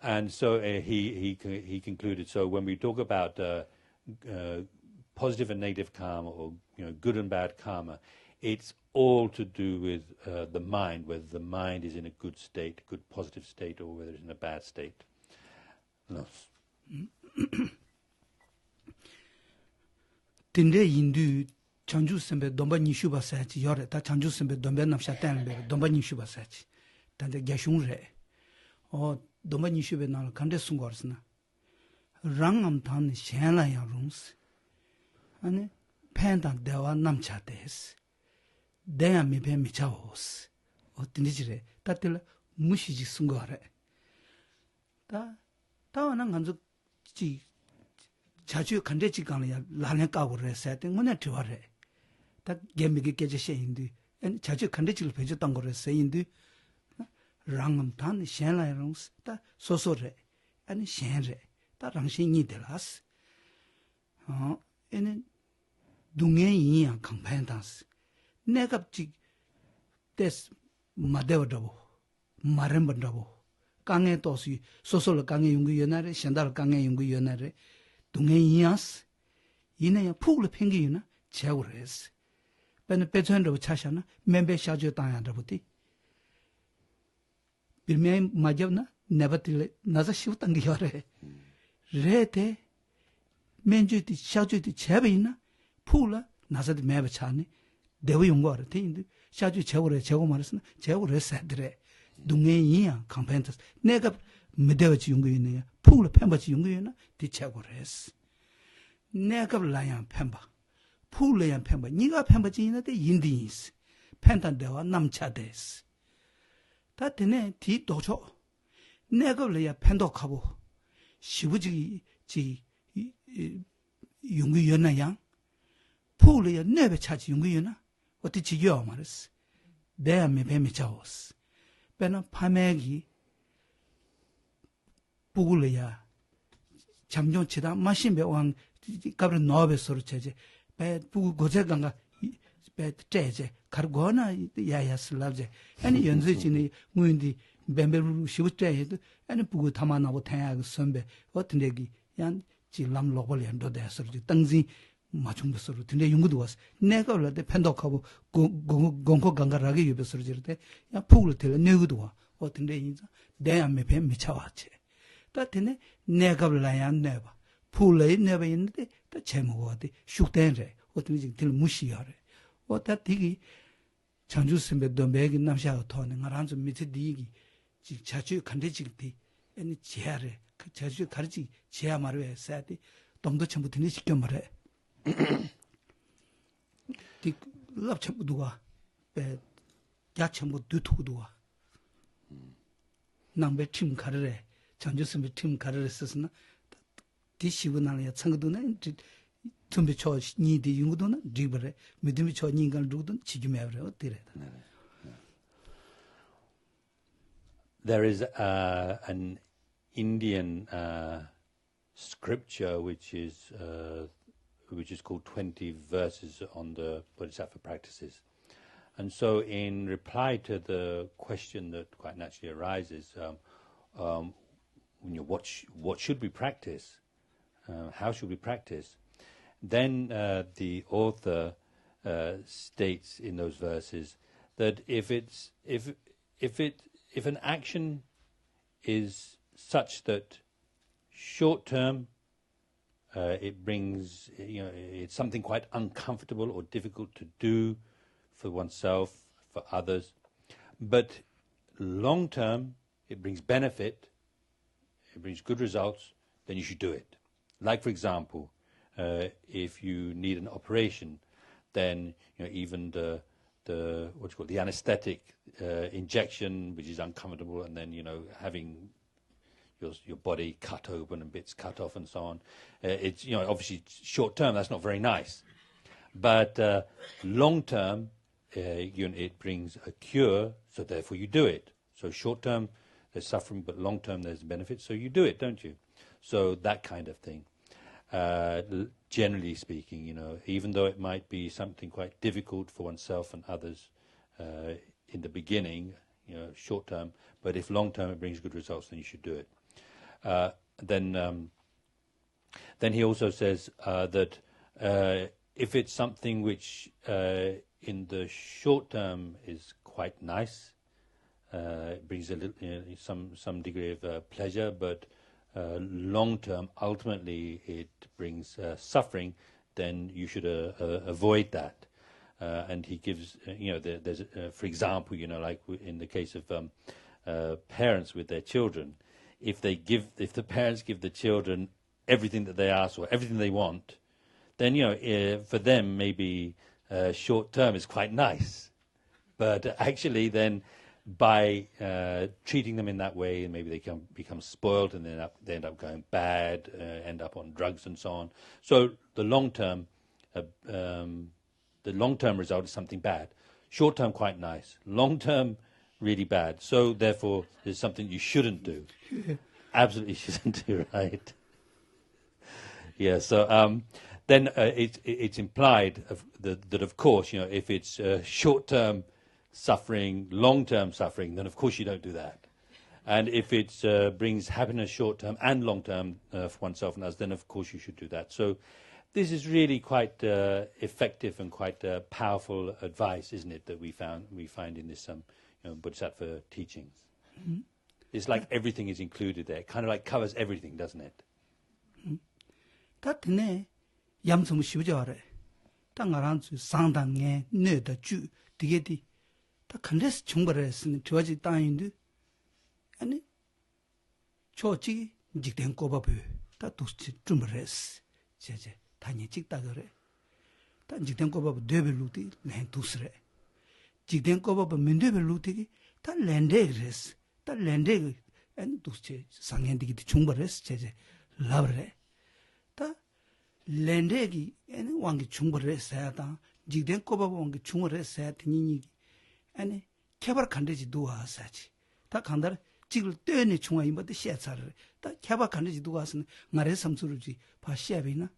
And so he concluded. So when we talk about positive and negative karma, or good and bad karma, it's all to do with the mind, whether the mind is in a good state, good positive state, or whether it's in a bad state. No. Tinde yindu chanju sembe domba nishuba sachi yore ta chanju sembe domba namsha tanbe domba nishuba sachi tande gyashung re o domba nishube nal kande sungorsna rangam tan shenla ya rungs ane pendan dewa namcha des deya mi pe mi chaos o tindijire tatel mushiji sungore ta wana nganzu ji 자주 간대지 강이야 라는 까고를 했어야 돼. 뭐냐 좋아래. 딱 개미게 깨져셔 인디. 자주 간대지를 배줬던 거를 했어요. 인디. 랑음 단 셴라이롱 다 소소래. 아니 셴래. 다 랑신이 되라스. 얘는 동해이야 강판다스. 내가 지 데스 마데오다고. 마렘번다고. 강에 도시 소소를 강에 용기 연날에 셴달 강에 용기 연날에 동해이야스 이내야 푹을 팽기나 제우레스 베네 베전도 차샤나 멤베 샤죠 땅야더부티 빌메 마접나 네버틸 나자 시우땅기 요래 레테 멘주티 샤주티 제베이나 푹라 나자디 메베 차네 대위 용거를 테인데 샤주 제우레 제고 말았으나 제우레스드레 동해이야 컴펜터스 내가 메데워지 용거이네야 푹을 팽바지 용거이나 디체고레스 내가 라양 팽바 푹레양 팽바 니가 팽바지 있는데 인디스 펜탄데와 남차데스 다 되네 디 도초 내가 라야 펜도카고 시부지 지 용거이나양 푹레야 네베 차지 용거이나 어디 지겨 말았어 내가 메베미 차오스 베나 파메기 부글이야 잠좀 치다 마신배 왕 가브르 노베서로 제제 배 부고 고제강가 배 제제 가르고나 야야슬랍제 아니 연수진이 무인디 뱀베루 시부트에도 아니 부고 담아나고 태야고 선배 어떤 얘기 양 지람 로벌연도 대서로 땅지 마중도서로 근데 연구도 왔어 내가 올때 팬독하고 공고 강가라게 유베서로 지르때 야 부글 텔 내고도 와 어떤 데 인자 내 안에 뱀 미쳐왔지 다테네 내가 라얀 내봐 풀레 내봐 있는데 다 제목어디 슈텐레 어떻게 지금 무시하래 어다 디기 장주스메 도메기 남샤고 토네 나란즈 미트디기 지 자주 간데지기 아니 지하래 그 제주 가르치 지하 말에 사디 dom도 전부 드니 시켜 말해 디 랍쳐 두가 배 야첨부 두투두가 남배 팀 가르래 전주스미 팀 가르래 쓰스나 디시브나야 창도는 준비 쳐 니디 용도는 리버래 믿음이 쳐 니간 루든 지금에래 어때래 There is an Indian scripture which is called 20 verses on the Bodhisattva practices. And so in reply to the question that quite naturally arises, what should we practice? How should we practice? Then the author states in those verses that if an action is such that short term it brings, it's something quite uncomfortable or difficult to do for oneself, for others, but long term it brings benefit, it brings good results, then you should do it. Like, for example, if you need an operation, then even the anesthetic injection, which is uncomfortable, and then having your body cut open and bits cut off and so on. It's obviously short term that's not very nice, but long term it brings a cure, so therefore you do it. So short term there's suffering, but long term there's benefit, so you do it, don't you? So that kind of thing. Generally speaking, even though it might be something quite difficult for oneself and others in the beginning, short term, but if long term it brings good results, then you should do it. Then he also says that if it's something which in the short term is quite nice, it brings a little, some degree of pleasure, but long term, ultimately, it brings suffering, then you should avoid that. And he gives, there's, for example, like in the case of parents with their children, if the parents give the children everything that they ask or everything they want, then for them maybe short term is quite nice, but actually then by treating them in that way, and maybe they become spoiled, and they end up going bad, end up on drugs and so on. So the long term result is something bad. Short term quite nice. Long term really bad. So therefore, there's something you shouldn't do. Absolutely shouldn't do, right? Yeah. So then it's implied that of course, if it's short term suffering, long-term suffering, then of course you don't do that. And if it brings happiness short-term and long-term for oneself and others, then of course you should do that. So this is really quite effective and quite powerful advice, isn't it, that we find in this Bodhisattva teachings. Mm-hmm. It's like everything is included there. It kind of like covers everything, doesn't it? 다트네 얌섬 시부자래. 땅아란주 상당에 뇌다 주 되게디 다 컨데스 충분을 했으니 저지 땅인데 아니 저지 직된 꼬바부 다 도스 좀 했어. 제제 다니 직다 그래. 다 직된 꼬바부 되벨루티 내 도스래. 직된 꼬바부 민데벨루티 다 랜데 그랬어. 다 랜데 안 도스 상현디기 충분을 했어. 제제 라브래. 다 랜데기 아니 왕기 충분을 했어야 다 직된 꼬바부 왕기 충분을 했어야 되니 아니 개발 간대지 누가 하사지 다 간다 지글 떼네 중앙이 뭐도 시야차를 다 개발 간대지 누가 하스는 말에 삼수르지 봐 시야비나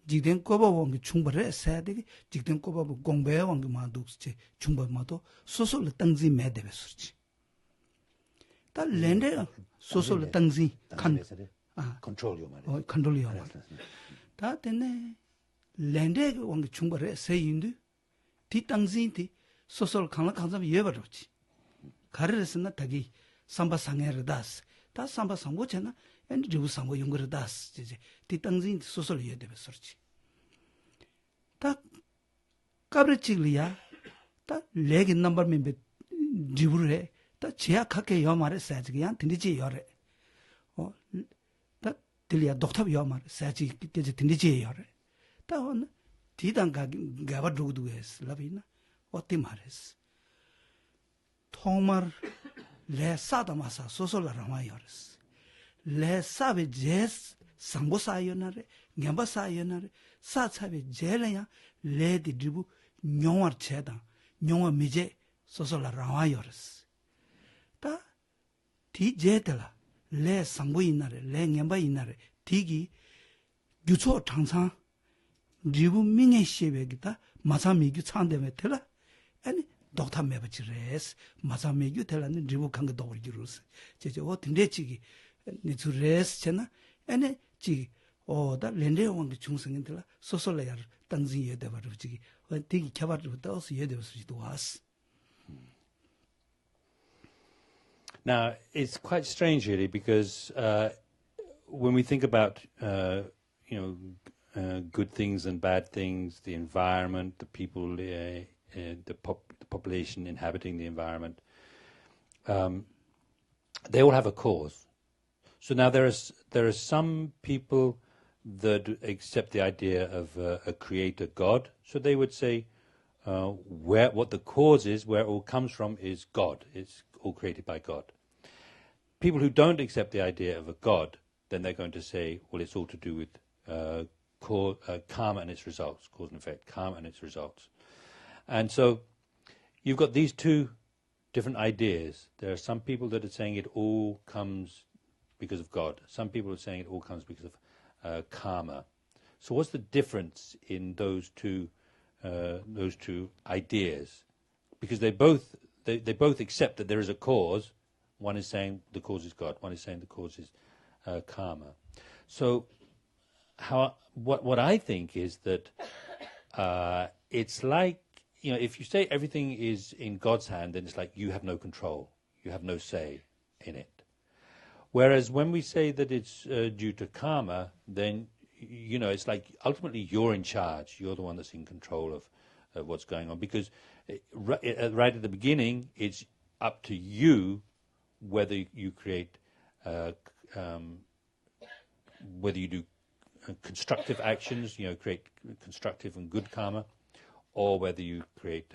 지된 꼬바왕기 충분해 써야 되게 지된 꼬바부 공부해 왕기 마도지 충분마도 소소를 땅지 매대베스지 다 랜데 소소를 땅지 칸 컨트롤이요 말이야. 컨트롤이요 말. 다 되네 랜데 왕기 충분해 세인데 디 땅지인데 소설 강라 강점 예버렸지. 가르르스나 다기 삼바 상해르다스. 다 삼바 상고잖아. 엔디 리부 상고 용거르다스. 이제 뒤땅진 소설 예되버서지. 다 까브르치리야. 다 레기 넘버 멤버 리부르해. 다 제약하게 요 말에 써야지. 그냥 드니지 요래. 다 들이야 독탑 요말 사지 그게 tindi지 요래 다원 디단가 가바 두두에스 라비나 어때 말했어 통말 레사다마사 소솔라라마 요레스 레사베 제스 상보사요나레 냠바사요나레 사차베 제레야 레디 드부 뇽어 체다 뇽어 미제 소솔라라마 요레스 다 디제들라 레 상보이나레 레 냠바이나레 디기 유초 장상 리부 민의 시베기다 마사미기 찬데메텔라 아니 독타 메버치레스 마사미기 텔라는 리부 강가 도르기루스 제제 어 딘데치기 니투레스 잖아 아니 지 어다 렌데왕의 중성인들라 소솔레야 땅지 예데버지기 어 되게 개발부터 어서 예데버지도 왔어. Now, it's quite strange, really, because when we think about, good things and bad things, the environment, the people, the population inhabiting the environment, they all have a cause. So now there are some people that accept the idea of a creator God. So they would say what the cause is, where it all comes from, is God. It's all created by God. People who don't accept the idea of a God, then they're going to say, well, it's all to do with karma and its results, cause and effect, karma and its results. And so you've got these two different ideas. There are some people that are saying it all comes because of God. Some people are saying it all comes because of karma. So what's the difference in those two ideas? Because they both accept that there is a cause. One is saying the cause is God. One is saying the cause is karma. So what I think is that it's like, if you say everything is in God's hand, then it's like you have no control. You have no say in it. Whereas when we say that it's due to karma, then, it's like ultimately you're in charge. You're the one that's in control of what's going on. Because right at the beginning, it's up to you whether you create, whether you do constructive actions, create constructive and good karma, or whether you create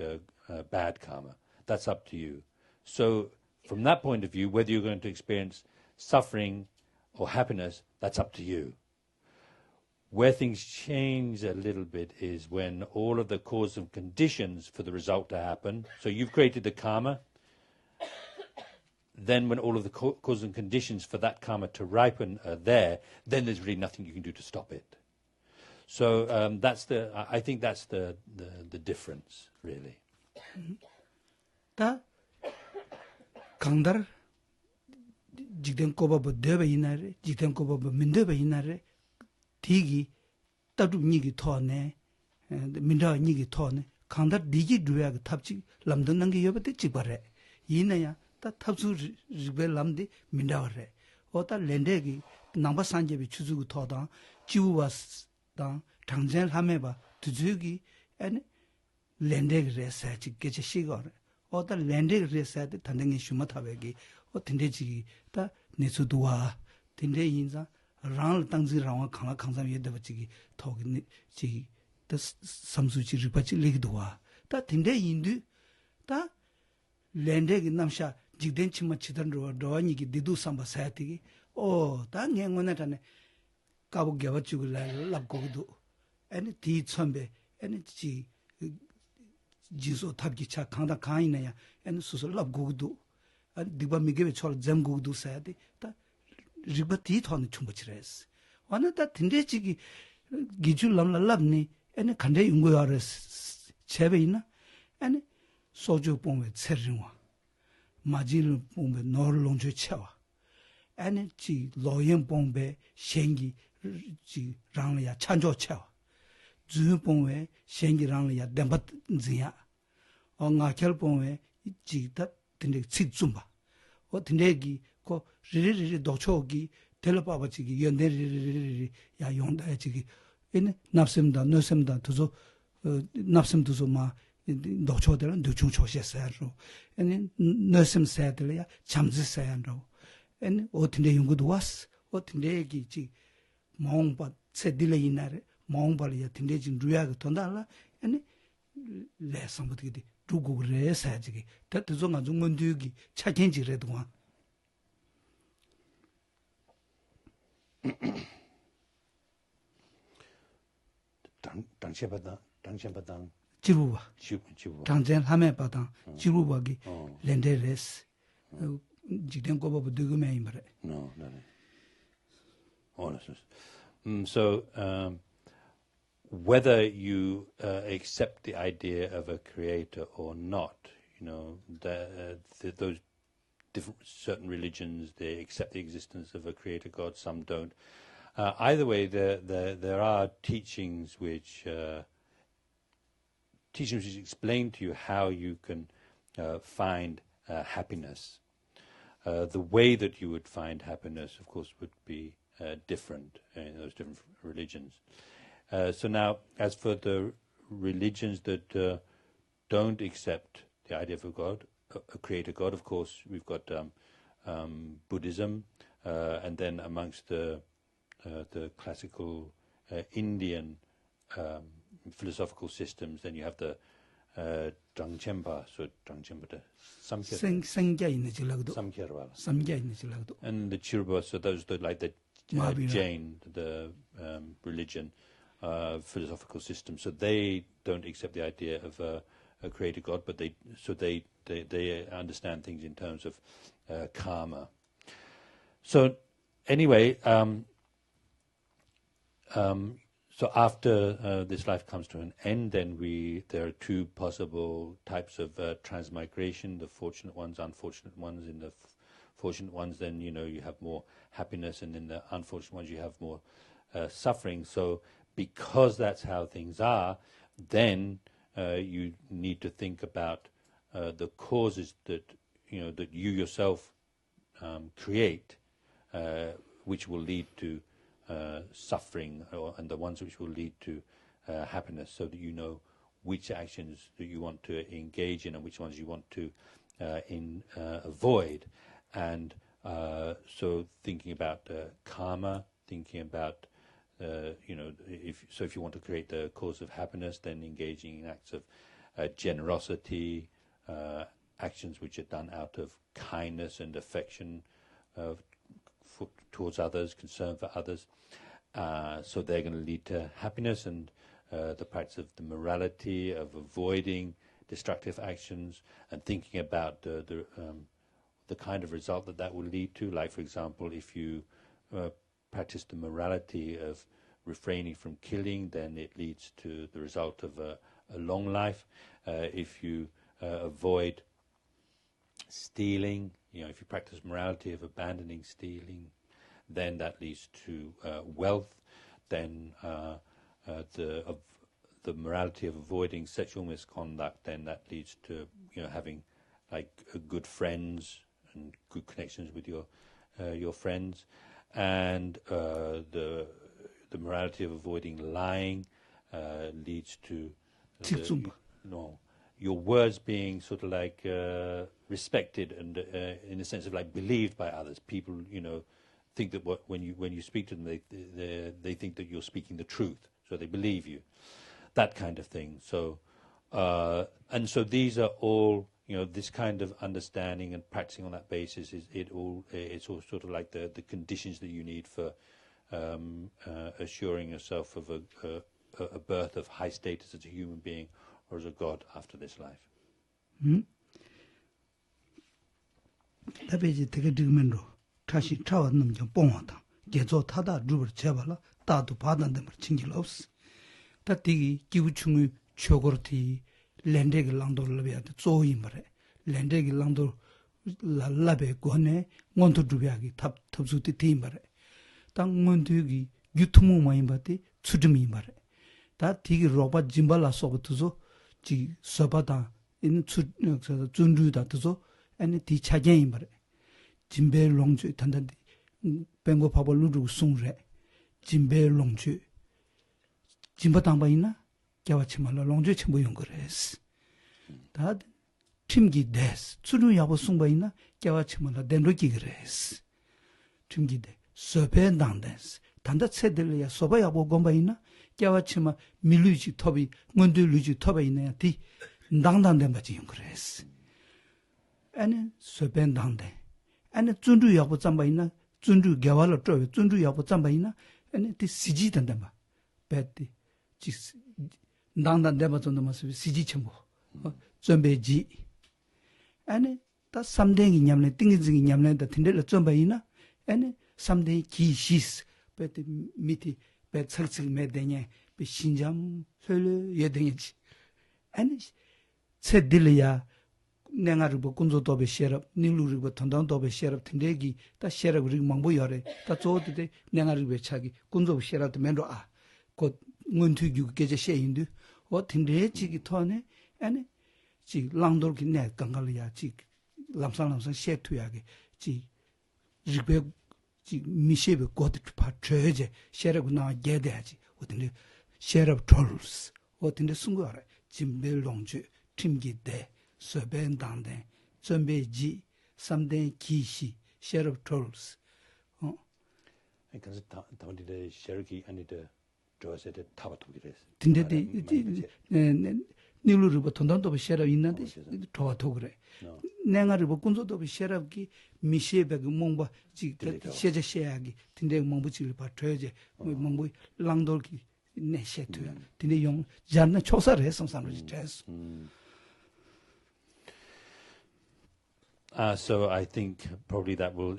bad karma. That's up to you. So from that point of view, whether you're going to experience suffering or happiness, that's up to you. Where things change a little bit is when all of the cause and conditions for the result to happen, so you've created the karma, then when all of the cause and conditions for that karma to ripen are there, then there's really nothing you can do to stop it. So I think that's the difference, really. 다 강달 직된 꼬바버 되베 이나레 직된 꼬바버 민데베 이나레 디기 따두 니기 토네 민다 니기 토네 강달 디기 두야 탑지 람든 게 여버데 지바레 이나야 다 탑수 리베 람디 민다레 오다 렌데기 남바 산제비 추주고 토다 지우와다 당전 하메바 두주기 아니 렌데기 레사지 게제 시거레 오다 렌데기 레사데 단등이 슈마타베기 오 틴데지 다 네수도와 틴데 인자 랑 땅지 랑와 강라 강삼 예데버지기 토기 지 더 삼수지 리바지 리기도와 다 틴데 인두 다 렌데기 남샤 직된 치마 치던로 로니기 디두 삼바 사야티기 오 당행원에다네 까부 겨버지고 랍고도 아니 디 첨베 아니 지 지소 탑기차 강다 강이나야 아니 수술 랍고도 아니 디바 미게베 촐 잠고도 사야디 다 리바티 토는 충분치레스 와나다 딘데지기 기줄 람랍니 아니 간데 용고야레스 제베이나 아니 소주 뽕에 체르와 마질 뽕에 노르롱주 쳐와 아니 지 로연 뽕에 생기 지 랑이야 찬조 쳐와 주 뽕에 생기 랑이야 뎀바지야 나켈 뽕에 지다 딘데 치좀바 딘데기 고 리리리 도초기 텔레바바지기 연데리리 야 용다지기 인 납심다 너심다 두조 납심두조 마 도초들은 두중초시세로 아니 너심 세들이야 잠지세야로 아니 어딘데 연구도 왔어 tindeegi chi maungpa tsedile inare maungpa ya tindeegi ruyaga tondala ane le sambuti dugu re sajigi tatizo nga zungundugi chakenji redwa 당신바당 지루와 당전 하면 바당 지루와기 렌데레스 지된 거보고 누구매 임바래 no. So whether you accept the idea of a creator or not, those different certain religions, they accept the existence of a creator God, some don't. Either way, there are teachings which explain to you how you can find happiness. The way that you would find happiness, of course, would be different in those different religions. So now, as for the religions that don't accept the idea of a God, a creator God, of course, we've got Buddhism, and then amongst the classical Indian philosophical systems, then you have the Drangchenpa, so Drangchenpa, Samkhya, and the Chirpa, so those are like the Jain, the religion, philosophical system. So they don't accept the idea of a creator God, but they understand things in terms of karma. So anyway, so after this life comes to an end, then there are two possible types of transmigration: the fortunate ones, unfortunate ones. In the fortunate ones, then you have more happiness, and in the unfortunate ones, you have more suffering. So because that's how things are, then you need to think about the causes that you yourself create, which will lead to suffering, and the ones which will lead to happiness, so that you know which actions that you want to engage in and which ones you want to avoid. And so thinking about karma, thinking about if you want to create the cause of happiness, then engaging in acts of generosity, actions which are done out of kindness and affection towards others, concern for others. So they're going to lead to happiness, and the practice of the morality of avoiding destructive actions and thinking about the kind of result that will lead to. Like, for example, if you practice the morality of refraining from killing, then it leads to the result of a long life. If you avoid stealing, if you practice morality of abandoning stealing, then that leads to wealth. Then the morality of avoiding sexual misconduct, then that leads to having like good friends and good connections with your friends. And the morality of avoiding lying leads to your words being sort of like respected and in the sense of like believed by others. People think that when you speak to them, they think that you're speaking the truth, so they believe you, that kind of thing. So and so these are all this kind of understanding and practicing on that basis it's all sort of like the conditions that you need for assuring yourself of a birth of high status as a human being or as a god after this life. 다베지 되게 digmendo 다시 차왔는 좀 뽕하다. 계속 타다 루버 제발라 다도 받는데 말 친길 없어. 다 되게 기부충의 초거티 랜데기 랑도르베야데 조이 말에 랜데기 랑도 랄라베 고네 원토 두비하기 탑수티 티 말에 땅 문두기 유튜브 많이 봤대 추드미 말에 다 되게 로바 짐발라 소부터서 지 서바다 인 준주다 뜻서 아니 디 차게이 말에 짐베 롱주 단단디 뱅고 파벌 루루 송레 짐베 롱주 짐바당바 있나 겨와치말로 롱주 첨부 연거레스 다 팀기 데스 추루 야보 송바 있나 겨와치말로 덴로기 그레스 팀기 데 sope dangdens. Tanda tsedele ya soba yabo gomba ina, kyawa chima miluji tobi, ngundu luji toba ina ya di dangdangden bachi yungres. Ane sope dangden. Ane zundu yabo zamba ina, zundu gyawala chowe, zundu yabo zamba ina, ane di siji dangden ba. Beti, dangdangden ba zondo masabi siji chambo. Zombe ji. Ane 다 삼대기 냠네 띵기징이 냠네다 tin데를 좀 봐이나 아니 삼대기 기시스 베트 미티 베 철칙 매대냐 비 신잠 흘 예대지 아니 쳇딜이야 내가를 뭐 군조도 배 셰럽 닐루를 뭐 던던도 배 셰럽 tin데기 다 셰럽 우리 망보여래 다 조드데 내가를 배 차기 군조 셰럽도 맨로 아곧 문투규 계제 셰인도 어 tin데지기 토네 아니 지 랑돌기 내 강갈이야 지 lamsang she tuyage ji ribe ji mishebe god pa treje shere guna gede ji odinde share of trolls odinde sungara jimbel longju timgi de soben dande zombe ji samden kishi share of trolls because the de sheriki and the draws at the tabatu dinde de 니루르버 돈돈도 셔럽 있는데 더더 그래. 내가를 뭐 군소도 셔럽기 미셰베그 몽바 지 셰제셰야기 근데 몽부지를 봐줘야지 몽부 랑돌기 내셰투야. 근데 용 잔나 초사를 해서 삼르지 됐어. So I think probably that will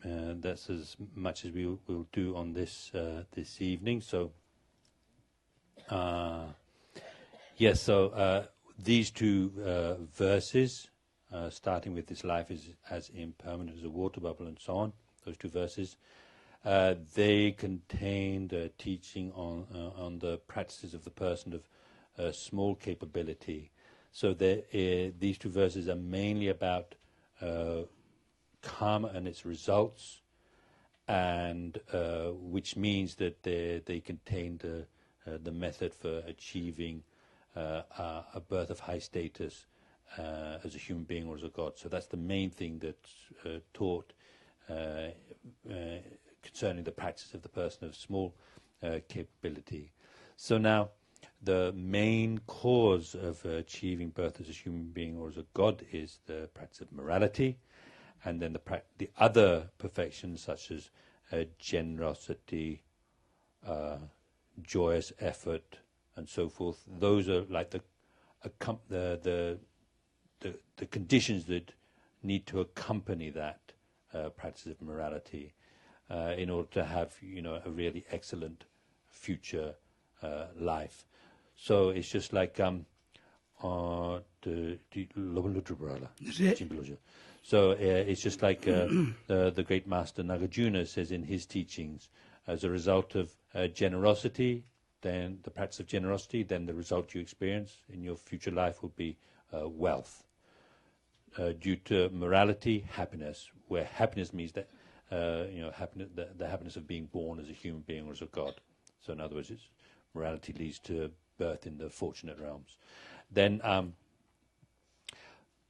that's as much as we will do on this this evening. So yes, so these two verses, starting with this life is as impermanent as a water bubble and so on, those two verses, they contain the teaching on the practices of the person of small capability. So these two verses are mainly about karma and its results, and which means that they contain the method for achieving a birth of high status as a human being or as a god. So that's the main thing that's taught concerning the practice of the person of small capability. So now, the main cause of achieving birth as a human being or as a god is the practice of morality, and then the other perfections such as generosity, joyous effort, and so forth. Those are like the conditions that need to accompany that practice of morality in order to have a really excellent future life. So it's just like so it's just like the great master Nagarjuna says in his teachings, as a result of generosity, then the practice of generosity, then the result you experience in your future life will be wealth. Due to morality, happiness, where happiness means that happiness, the happiness of being born as a human being or as a god. So in other words, morality leads to birth in the fortunate realms. Then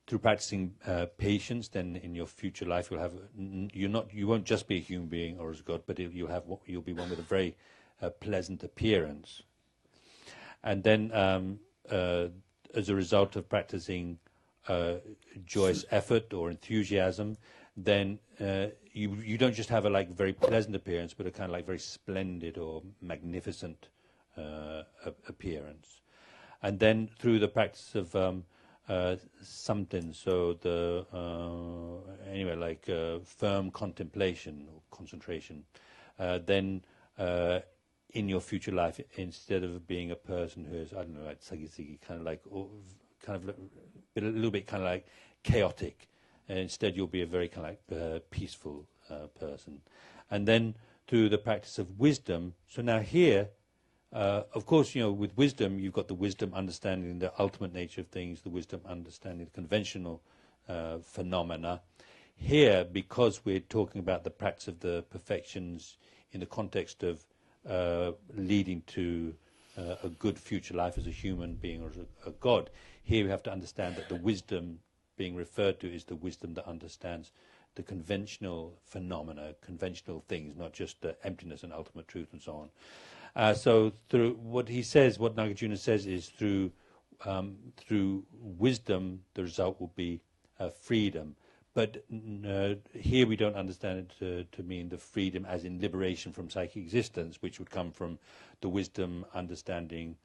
through practicing patience, then in your future life you won't just be a human being or as a god, but you'll be one with a very pleasant appearance. And then as a result of practicing joyous effort or enthusiasm, then you don't just have a very pleasant appearance, but a kind of very splendid or magnificent appearance. And then through the practice of something, so firm contemplation or concentration, then in your future life, instead of being a person who is, I don't know, like sagi-sagi, a little bit chaotic, instead you'll be a very peaceful person. And then through the practice of wisdom, so now here, of course, with wisdom, you've got the wisdom understanding the ultimate nature of things, the wisdom understanding the conventional phenomena. Here, because we're talking about the practice of the perfections in the context of leading to a good future life as a human being or as a god, here we have to understand that the wisdom being referred to is the wisdom that understands the conventional phenomena, conventional things, not just emptiness and ultimate truth and so on. So through what he says, what Nagarjuna says is through wisdom, the result will be freedom. But here we don't understand it to mean the freedom as in liberation from psychic existence, which would come from the wisdom understanding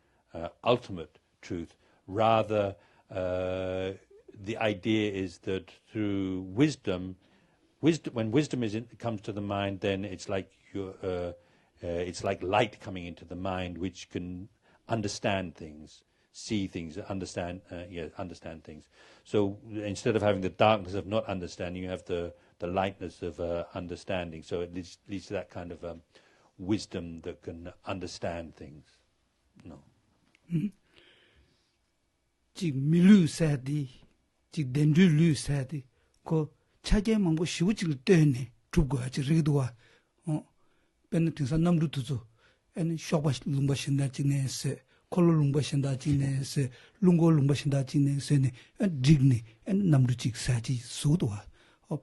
ultimate truth. Rather, the idea is that through wisdom, when wisdom comes to the mind, then it's like it's like light coming into the mind, which can understand things, see things, understand things. So instead of having the darkness of not understanding, you have the lightness of understanding. So it leads to that kind of wisdom that can understand things. No. 지 밀루 사디 지 덴르루 사디 고 차게 망고 시우지를 때네 죽고 아직 리도와 벤 등산 남루도죠 엔 쇼바 룸바신다 지네스 콜로 룸바신다 지네스 룽고 룸바신다 지네스네 디그니 엔 남루직 사지 소도와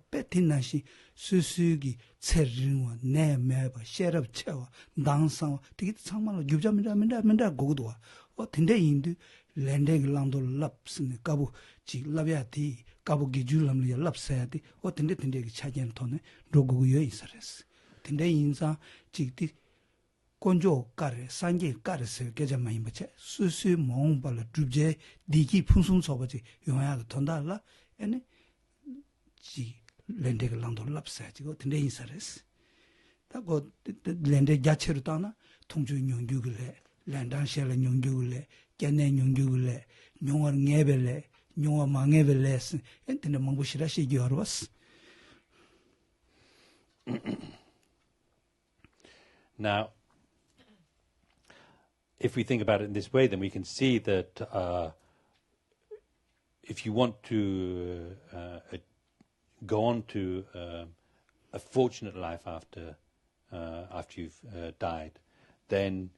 베티나시 수수기 체르와 네메바 셰럽 체와 당상 되게 정말로 유자민다 고도와 근데 인도 랜딩 랑도 랍스네 까부 지 라비아티 까부 기줄람리 랍사야디 근데 차겐 토네 로고요 이사레스 근데 인사 지디 꼰조 까레 산게 까르세 계자마이 마체 수수 몽발라 주제 디기 풍순 소바지 용야가 돈달라 에네 지 랜딩 랑도 랍사야지 근데 인사레스 다고 랜딩 자체로 따나 통주 용규글레 랜단시알 용규글레 깨내 용규글레 용어 녜벨레 용어 망에벨레스 엔테네 망부시라시 기어로스. Now, if we think about it in this way, then we can see that if you want to go on to a fortunate life after you've died, then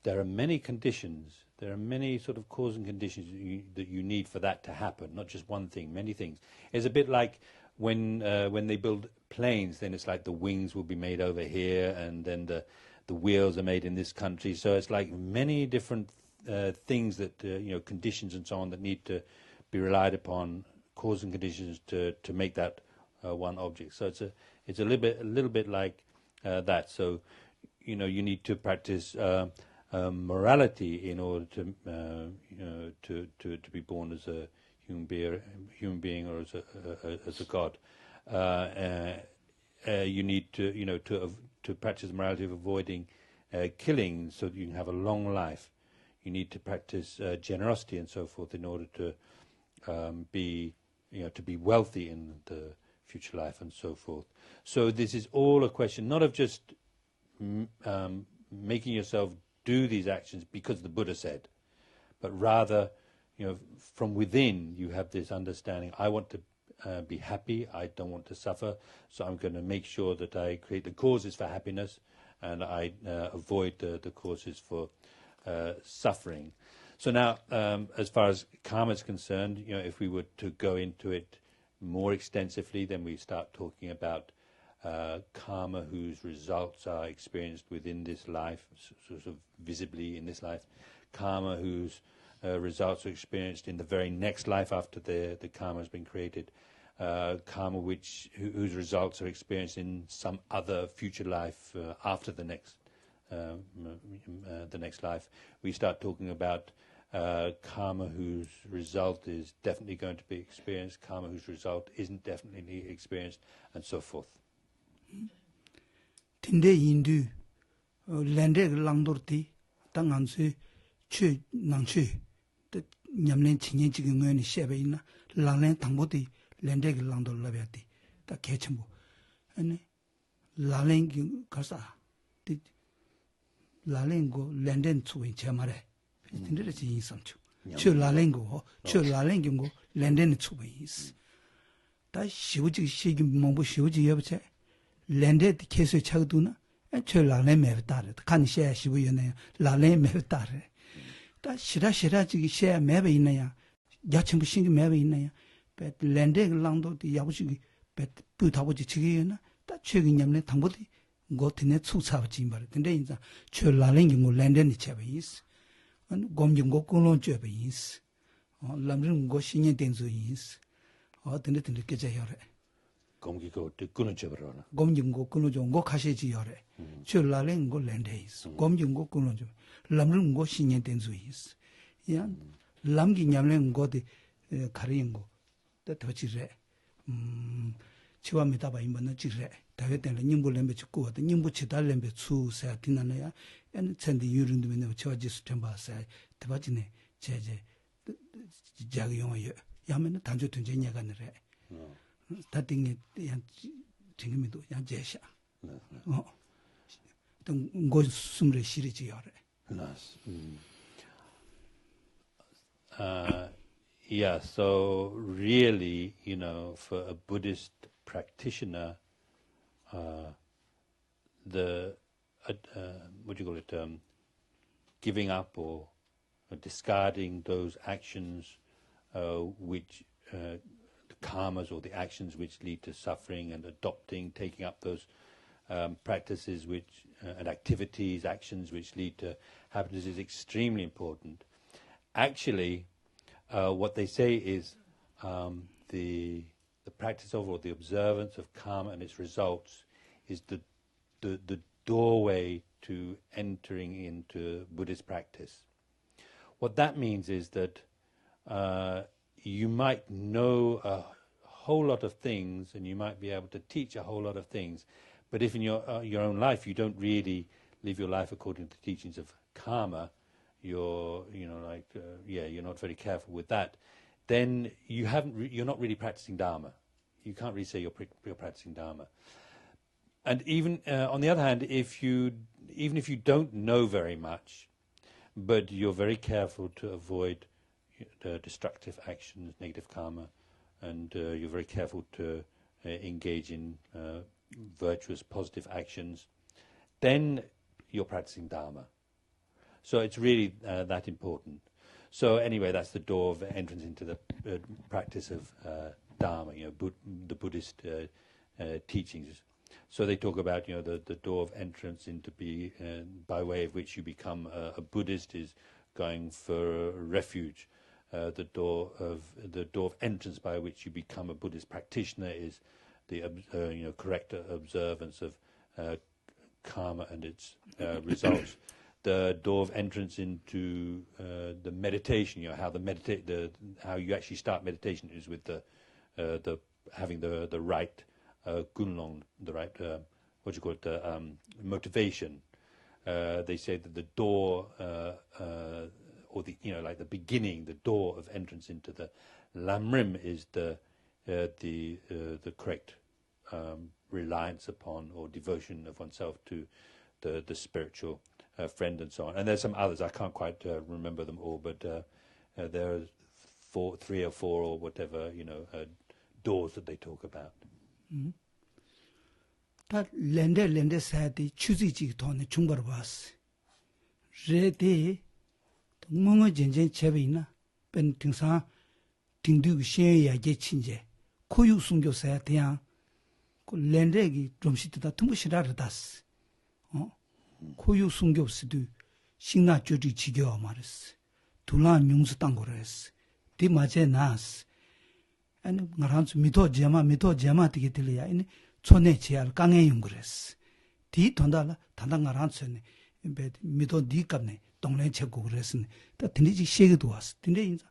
there are many conditions. There are many sort of causing conditions that you need for that to happen. Not just one thing, many things. It's a bit like when they build planes. Then it's like the wings will be made over here, and then the wheels are made in this country. So it's like many different things that conditions and so on that need to be relied upon, causing conditions to make that one object. So it's a little bit like that. So you need to practice morality in order to be born as a human being or as a god. You need to practice morality of avoiding killing, so that you can have a long life. You need to practice generosity and so forth in order to be wealthy in the future life and so forth. So this is all a question not of just making yourself do these actions because the Buddha said, but rather, from within you have this understanding. I want to be happy. I don't want to suffer. So I'm going to make sure that I create the causes for happiness, and I avoid the causes for suffering. So now, as far as karma is concerned, if we were to go into it more extensively, then we start talking about karma whose results are experienced within this life, sort of visibly in this life, karma whose results are experienced in the very next life after the karma has been created, karma whose results are experienced in some other future life after the next life. We start talking about karma whose result is definitely going to be experienced, karma whose result isn't definitely experienced, and so forth. Tinde indu lende langdorti tanganse che nangche de nyamlen chinyen chigi ngani shebe ina langlen tangboti lende langdor labiati ta kechembo ane lalen gi kasa ti lalen go lenden tsuin chamare tinde chi samchu che lalen go lenden tsuin ta shibuji shigi mombo shibuji yebche 랜데 케스 차도나 저 라레 메다르 칸 셰야 시부여네 라레 메다르 다 시라 지기 셰야 메베 있나야 야침부 신기 메베 있나야 베 랜데 랑도 야부시기 베 부타고지 치기나 다 최근 냠네 당보디 고티네 추차버진 말 근데 인자 최 라랭기 뭐 랜드니 쳐베이스 안 곰징고 꿀론 쳐베이스 람rin go 신년 된주이스 근데 깨져요래 공기고 끊어 줘버려나 곰징고 꿀론 좀고 가시지요래 최 라랭 고 랜데이스 곰징고 꿀론 좀 람rin go 신년 된주이스 야 람기 냠랭 고디 가리인 거 더지래 치와미다 봐 임번은 지래 다회 때는 님불렘베 죽고 왔다 님부치 달렘베 추세 디나나야 엔 천디 유른드면 저지스 템바사 대바지네 제제 자기용어 야면은 단조 튼제냐가 느래 다딩이 야 지금도 야 제샤 또 고숨레 시리지요래 Yeah, so really, for a Buddhist practitioner, what do you call it, giving up or discarding those actions which, the karmas or the actions which lead to suffering, and taking up those practices which, and activities, actions which lead to happiness is extremely important. Actually, what they say is the practice of or the observance of karma and its results is the doorway to entering into Buddhist practice. What that means is that you might know a whole lot of things and you might be able to teach a whole lot of things, but if in your own life you don't really live your life according to the teachings of karma, you're not very careful with that, then you're not really practicing Dharma. You can't really say you're practicing Dharma. And even on the other hand, even if you don't know very much, but you're very careful to avoid destructive actions, negative karma, and you're very careful to engage in virtuous, positive actions, then you're practicing Dharma. So it's really that important. So anyway, that's the door of entrance into the practice of Dharma, the Buddhist teachings. So they talk about, the door of entrance into by way of which you become a Buddhist is going for refuge. The door of entrance by which you become a Buddhist practitioner is the correct observance of karma and its results. The door of entrance into the meditation, how you actually start meditation is with the having the right gunlong, the right motivation. They say that the door or the beginning, the door of entrance into the lamrim is the correct reliance upon or devotion of oneself to the spiritual friend and so on. And there's some others, I can't quite remember them all, but there are 3 or 4 or whatever, doors that they talk about. 다 렌데 사디 추지지 돈에 중벌 봤어. 레데 동몽어 전전 제베이나 벤 등사 등두 시야게 친제 고유 순교사야 대양 그 렌데기 좀 시트다 tum부시라르다스. 고유 순교스도 신나 조지 지겨 말았어. 둘라 용수 땅 거랬어. 디 맞에 나스. 아니 나란스 미도 제마 되게 들려야 이네 촌에 지알 강에 용그랬어. 디 돈달라 단단 나란스네. 미도 디갑네. 동네 책고 그랬어. 다 드니지 시에도 왔어. 근데 인자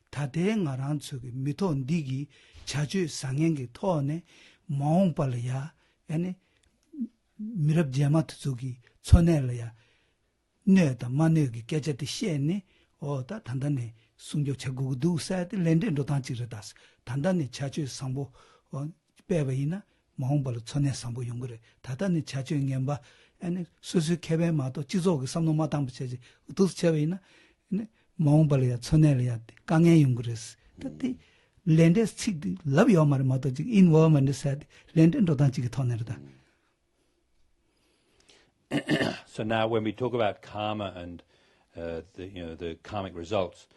다대 나란스 미도 디기 자주 상행게 토네 마옹발이야. 아니 미럽 제마트 쪽이 촌에려야 네다 만내기 깨졌듯이 시에네. 다 단단히 순교 책고도 사야들 렌덴도 단지르다스. 단단히 자주 상보 빼베이나 마음발로 전에 상보 용거래. 단단히 자주 연바 아니 수수 개배마도 지속의 삼노마 담부체지. 또 채베이나 마음발이야 전에려야 강에 용거랬어. 그때 렌데스 치 러브 요 말마도 인워먼트 사야들 렌덴도 단지기 터내르다. So now when we talk about karma and the karmic results,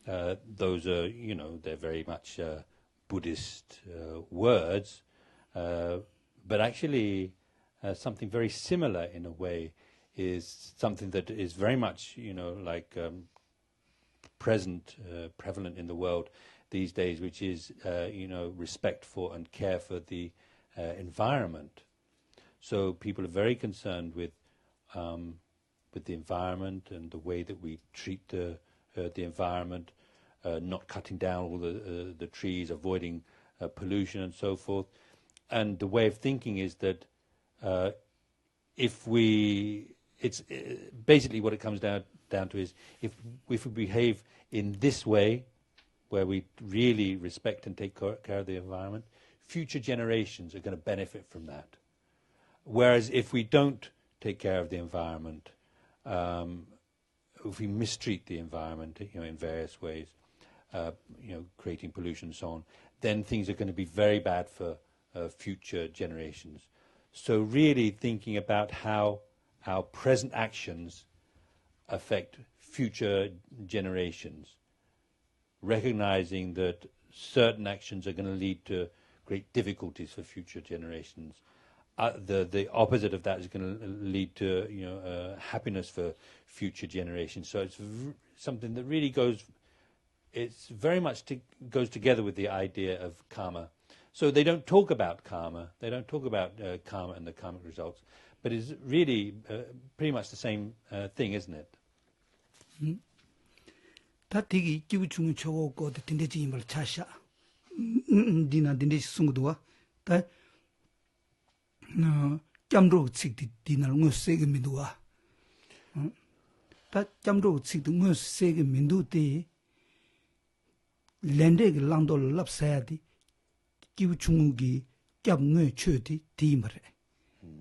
those are, they're very much Buddhist words, But actually, something very similar in a way is something that is very much, like prevalent in the world these days, which is, respect for and care for the environment. So people are very concerned with the environment and the way that we treat the environment, not cutting down all the trees, avoiding pollution and so forth. And the way of thinking is that it's basically what it comes down to is if we behave in this way, where we really respect and take care of the environment, future generations are going to benefit from that. Whereas if we don't take care of the environment, if we mistreat the environment, in various ways, creating pollution and so on, then things are going to be very bad for future generations. So really thinking about how our present actions affect future generations, recognizing that certain actions are going to lead to great difficulties for future generations. The opposite of that is going to lead to happiness for future generations. So it's something that really goes together with the idea of karma. So they don't talk about karma. They don't talk about karma and the karmic results, but it's really pretty much the same thing, isn't it? 다티기 기부 중에 저거 딘데지 임을 차샤 디나 딘데지 숨도와 다 잠로 찍디 디날 응어세게 민도와 다 잠로 찍디 응어세게 민도데 랜데게 랑돌 랍사야디 기부 중국이 겹응어 쳐디 디머레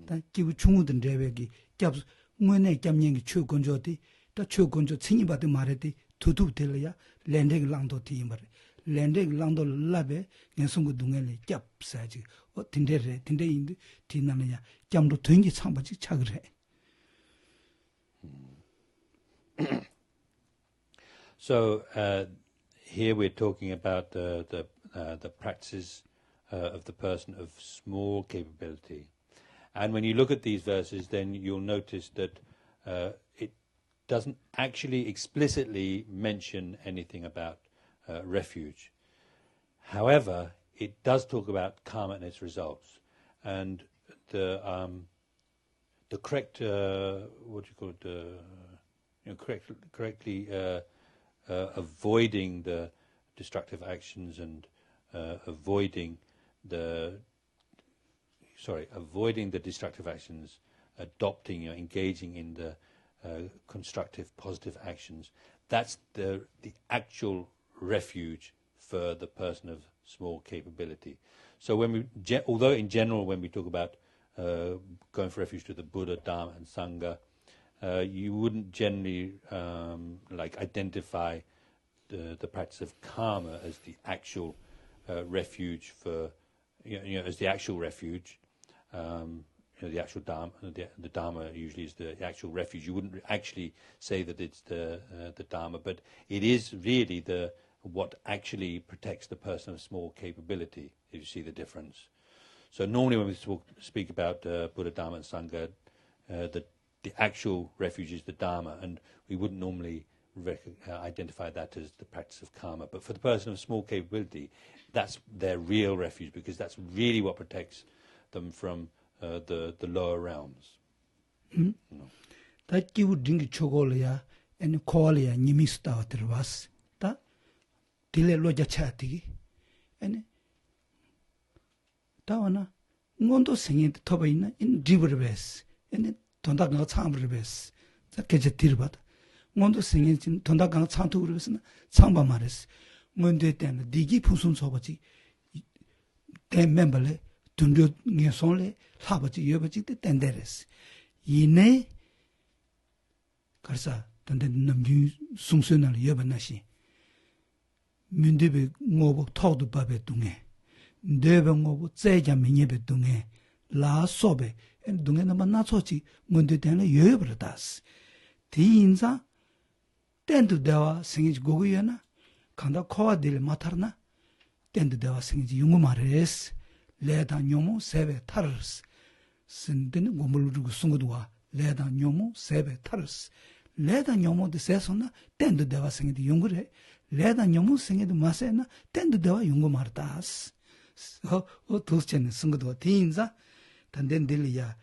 다 기부 중국든 레베기 겹 응어네 겹냥이 쳐건조디 다 쳐건조 친이바데 말에디 두두들이야 랜데게 랑도 디머레 랜데게 랑도 랍에 녀송고 동에네 겹사지 딘데레 딘데인데 디나느냐 잠도 된게 참바지 차그래. So here we're talking about the practices of the person of small capability, and when you look at these verses, then you'll notice that it doesn't actually explicitly mention anything about refuge. However, it does talk about karma and its results, and the correct correctly avoiding the destructive actions and avoiding the destructive actions, adopting, engaging in the constructive, positive actions. That's the actual refuge for the person of small capability. So although in general when we talk about going for refuge to the Buddha, Dharma and Sangha, you wouldn't generally identify the practice of karma as the actual refuge for, as the actual refuge. The actual Dharma, the Dharma usually is the actual refuge. You wouldn't actually say that it's the Dharma, but it is really what actually protects the person of small capability, if you see the difference. So normally when we speak about Buddha, Dharma and Sangha, the actual refuge is the Dharma, and we wouldn't normally identify that as the practice of karma. But for the person of small capability, that's their real refuge, because that's really what protects them from the lower realms. 다 기부 딩기 초골이야, 엔 코알이야 니미스타 들어왔어. 다 딜레 로자 차티기, 엔 다와나 뭔도 생이 터버 있나 인 디브르베스, 엔 돈다가 참브르베스. 자 계제 들어봐다. 뭔도 생이 진 돈다가 참투르베스나 참바 말했어. 뭔데 때는 디기 푸순 소바지 대 멤버레 dundu nge sonle labachi yobachi te tenderes. Yine karsa tande namju sungsunal yobanashi. Mundebe ngobo tawdu babe dunge. Ndebe ngobo tseja menyebe dunge. La sobe en dunge nama natsochi mundu tena yobradas. Ti inza tendu dewa singij goguyana kanda kowa dile matarna tendu dewa singij yungu mares. 레다 뇨모 세베 타르스 신든 고물루고 숭고도와 레다 뇨모 세베 타르스 레다 뇨모데 세소나 텐도 데와 생이데 용그레 레다 뇨모 생이데 마세나 텐도 데와 용고 마르다스 도스체는 숭고도와 디인자 단덴딜이야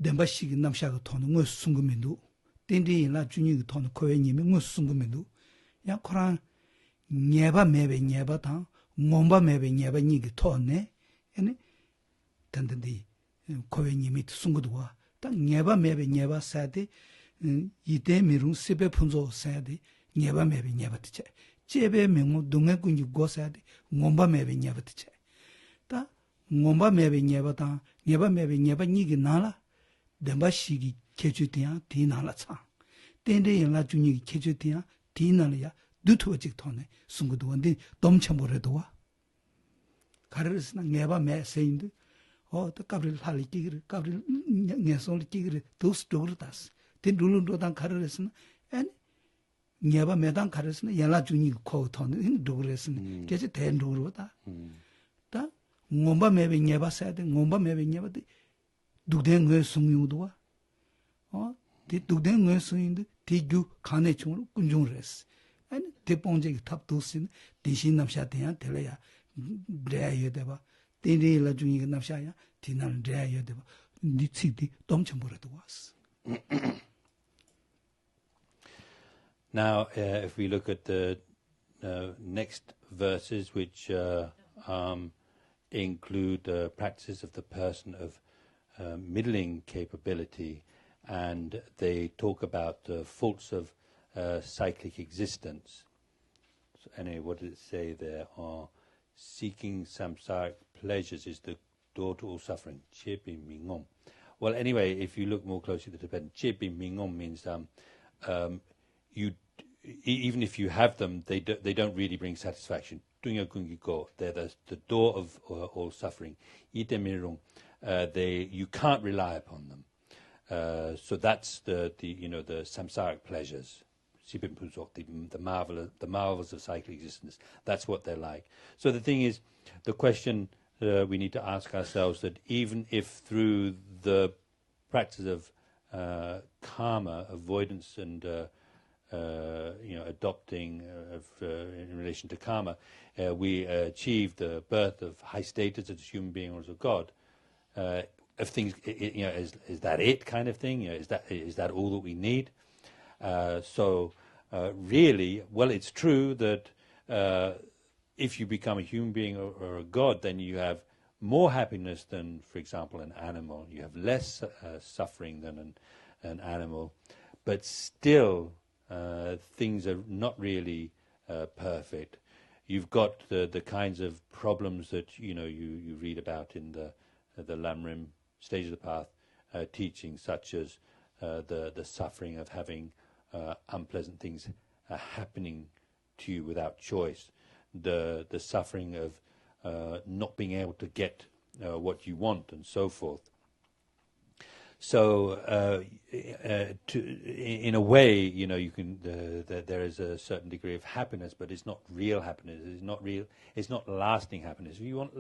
덴바시기 남샤가 토는 거 숭고면도 땡땡이라 주니가 토는 코에님이 거 숭고면도 야 코란 녜바 매베 녜바다 몬바 매베 녜바 니기 토네 에네 단단디 코에님이 숭고도와 딱 녜바 매베 녜바 사데 이데 미룬 세베 푼조 사데 녜바 매베 녜바트체 제베 명모 동에 군지 고사데 몬바 매베 녜바트체 다 몬바 매베 녜바다 녜바 매베 녜바 니기 나라 덴바시기 개주디야 디나라 차 땡땡이라 주니 개주디야 디나라야 두토직 토네 숭고도 원데 dom쳐버려도 와 가르스나 녜바 매세인데 또 까브릴 할리 끼기를 까브릴 녜솔 끼기를 도스도르다스 된 룰룬도단 가르스나 엔 녜바 매단 가르스나 연라 주니 코 토네 도그레스나 계제 된 도르다 다 몬바 매베 녜바 사데 몬바 매베 녜바데 두된 거 숨유도 와 디 두된 거 숨인데 디규 칸에 총으로 군중을 했어 아니 대봉제기 탑도스는 대신 남샤대야 될래야 레야 되봐 땡땡이라 중이가 남샤야 디나는 레야 되봐 니치디 dom쳐버려도 왔어. Now, if we look at the next verses, which include the practices of the person of middling capability, and they talk about the faults of cyclic existence. So anyway, what does it say there? Seeking samsaric pleasures is the door to all suffering. Chepi mingom. Well, anyway, if you look more closely at the Tibetan, chepi mingom means you even if you have them, they don't really bring satisfaction. Dunga gungi go. They're the door of all suffering. Ite mirung. You can't rely upon them. So that's the samsaric pleasures. The marvels of cyclic existence. That's what they're like. So the thing is, the question we need to ask ourselves, that even if through the practice of karma, avoidance and adopting in relation to karma, we achieve the birth of high status as a human being or as a god. Of things, is that it kind of thing? Is that all that we need? Really, well, it's true that if you become a human being or a god, then you have more happiness than, for example, an animal. You have less suffering than an animal, but still things are not really perfect. You've got the kinds of problems that you read about in the Lamrim stage of the path teaching, such as the suffering of having unpleasant things happening to you without choice, the suffering of not being able to get what you want, and so forth. So, in a way, you can. There is a certain degree of happiness, but it's not real happiness. It's not real. It's not lasting happiness. If you want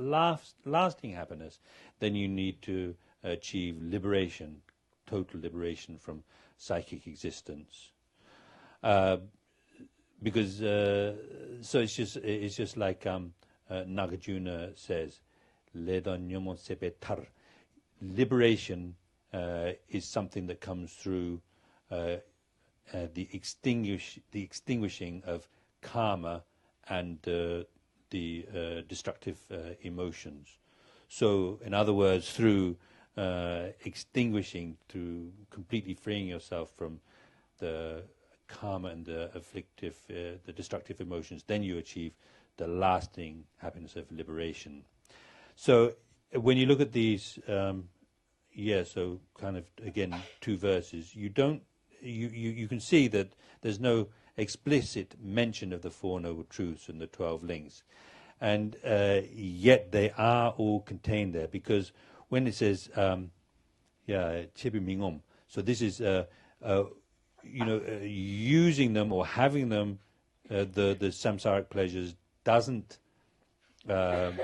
lasting happiness, then you need to achieve liberation, total liberation from psychic existence. Because so it's just like Nagarjuna says, "Ledan nyomon sepe tar." Liberation is something that comes through the extinguishing of karma and the destructive emotions. So, in other words, through extinguishing, through completely freeing yourself from the karma and the afflictive, the destructive emotions, then you achieve the lasting happiness of liberation. So, when you look at these. So kind of again 2 verses. You can see that there's no explicit mention of the 4 Noble Truths and the 12 links, and yet they are all contained there, because when it says Chebi Mingom, so this is using them or having them, the samsaric pleasures doesn't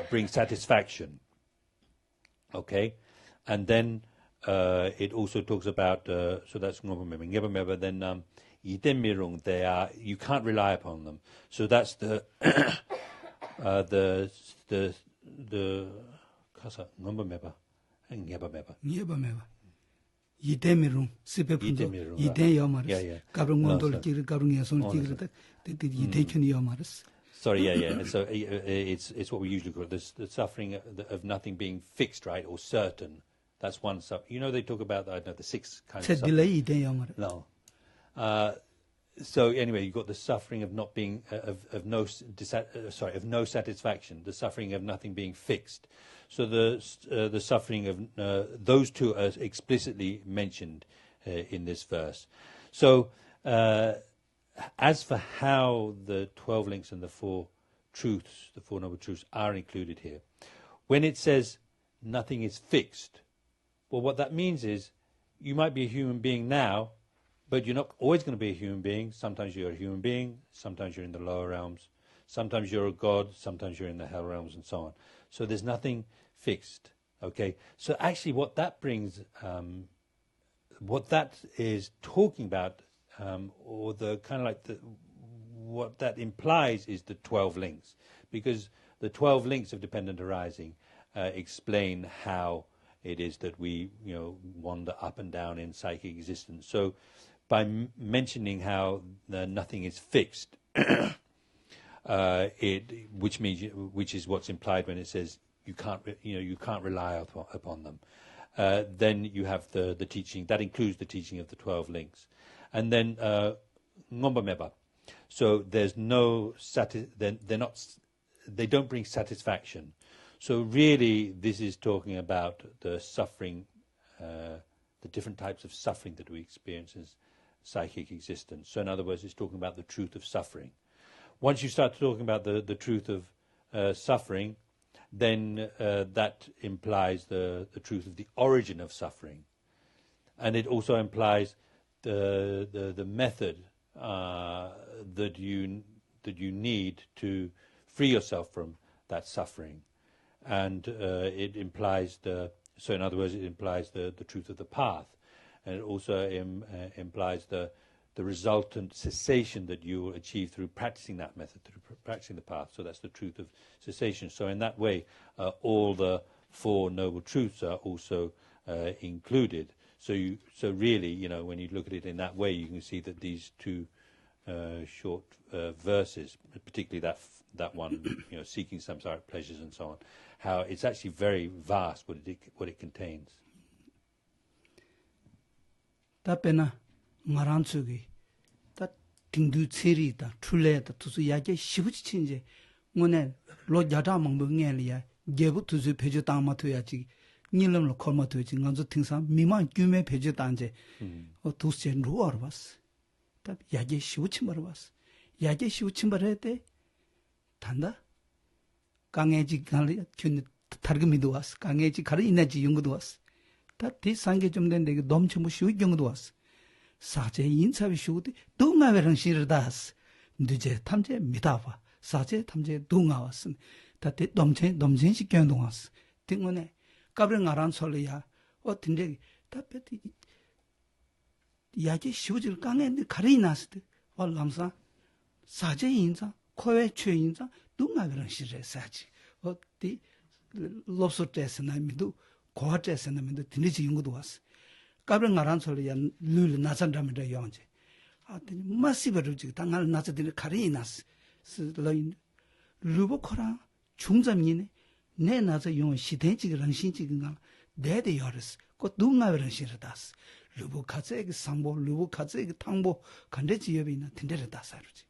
bring satisfaction. Okay, and then it also talks about so that's ngeba, then yidemirung, they are, you can't rely upon them. So that's the kasa ngeba meba. Yidemirung, Sipepunzo, Yide Yomaris, Gabrungondol Kiri, Gabrungason Tigre, the Yidekin Yomaris. Sorry, yeah. So it's what we usually call it, the suffering of nothing being fixed, right, or certain. That's one You know, they talk about, I don't know, the six kinds of suffering. No. So anyway, you've got the suffering of not being of no satisfaction, the suffering of nothing being fixed. So the suffering of those two are explicitly mentioned in this verse. So as for how the 12 links and the four truths, the Four Noble Truths, are included here, when it says nothing is fixed, well, what that means is you might be a human being now, but you're not always going to be a human being. Sometimes you're a human being, sometimes you're in the lower realms, sometimes you're a god, sometimes you're in the hell realms, and so on. So there's nothing fixed, okay? So actually what that brings, what that is talking about, or the kind of like what that implies is the 12 links, because the 12 links of dependent arising explain how it is that we, wander up and down in psychic existence. So by mentioning how nothing is fixed, which is what's implied when it says you can't rely upon them. Then you have the teaching that includes the teaching of the 12 links, and then ngomba meba. So there's no they don't bring satisfaction. So really, this is talking about the suffering, the different types of suffering that we experience as psychic existence. So in other words, it's talking about the truth of suffering. Once you start talking about the truth of suffering, then that implies the truth of the origin of suffering, and it also implies the method that you need to free yourself from that suffering, and it implies so in other words, it implies the truth of the path, and it also implies the resultant cessation that you will achieve through practicing that method, through practicing the path. So that's the truth of cessation. So in that way, all the Four Noble Truths are also included. So really, when you look at it in that way, you can see that these two short verses, particularly that one, seeking samsaric pleasures and so on, how it's actually very vast what it contains. Tapena maransugi ta tingdu tsiri ta trule ta tusu yage shibuchi chinje ngone lo jada mangbo ngeliya gebu tusu peju tangma toyachi nilam lo korma toyachi nganzo tingsa mimang gyume peju tangje o tusu jen ruwa arbas ta yage shibuchi marabas yage shibuchi marayate tanda 강해지 갈이 균 targimi도 왔어 강해지 가리 이나지 연구도 왔어 다 대상계 좀 된데 그 넘치고 쉬우 경우도 왔어 사제 인사비 쉬우디 동아베랑 시르다스 늦제 탐제 미다바 사제 탐제 동아 왔음 다 넘친식 경우도 왔어 등원에 까브랑 아란 솔이야 어떤데 답변이 야지 쉬우질 강했는데 가리 나스데 얼람사 사제 인사 코에 최 인사 동아베랑 시르사지 어디 롭소테스나미도 고아테스나미도 드니지 연구도 왔어. 까브랑 나란 소리야 룰 나산다면다 영제. 아더니 마시버르지 당할 나자들 가리나스. 스러인 루보코라 중점이네. 내 나자 용 시대지랑 신지가 내대 열었어. 그 동아베랑 시르다스. 루보카제의 상보 루보카제의 탕보 간대지 여비나 든데르다 사르지.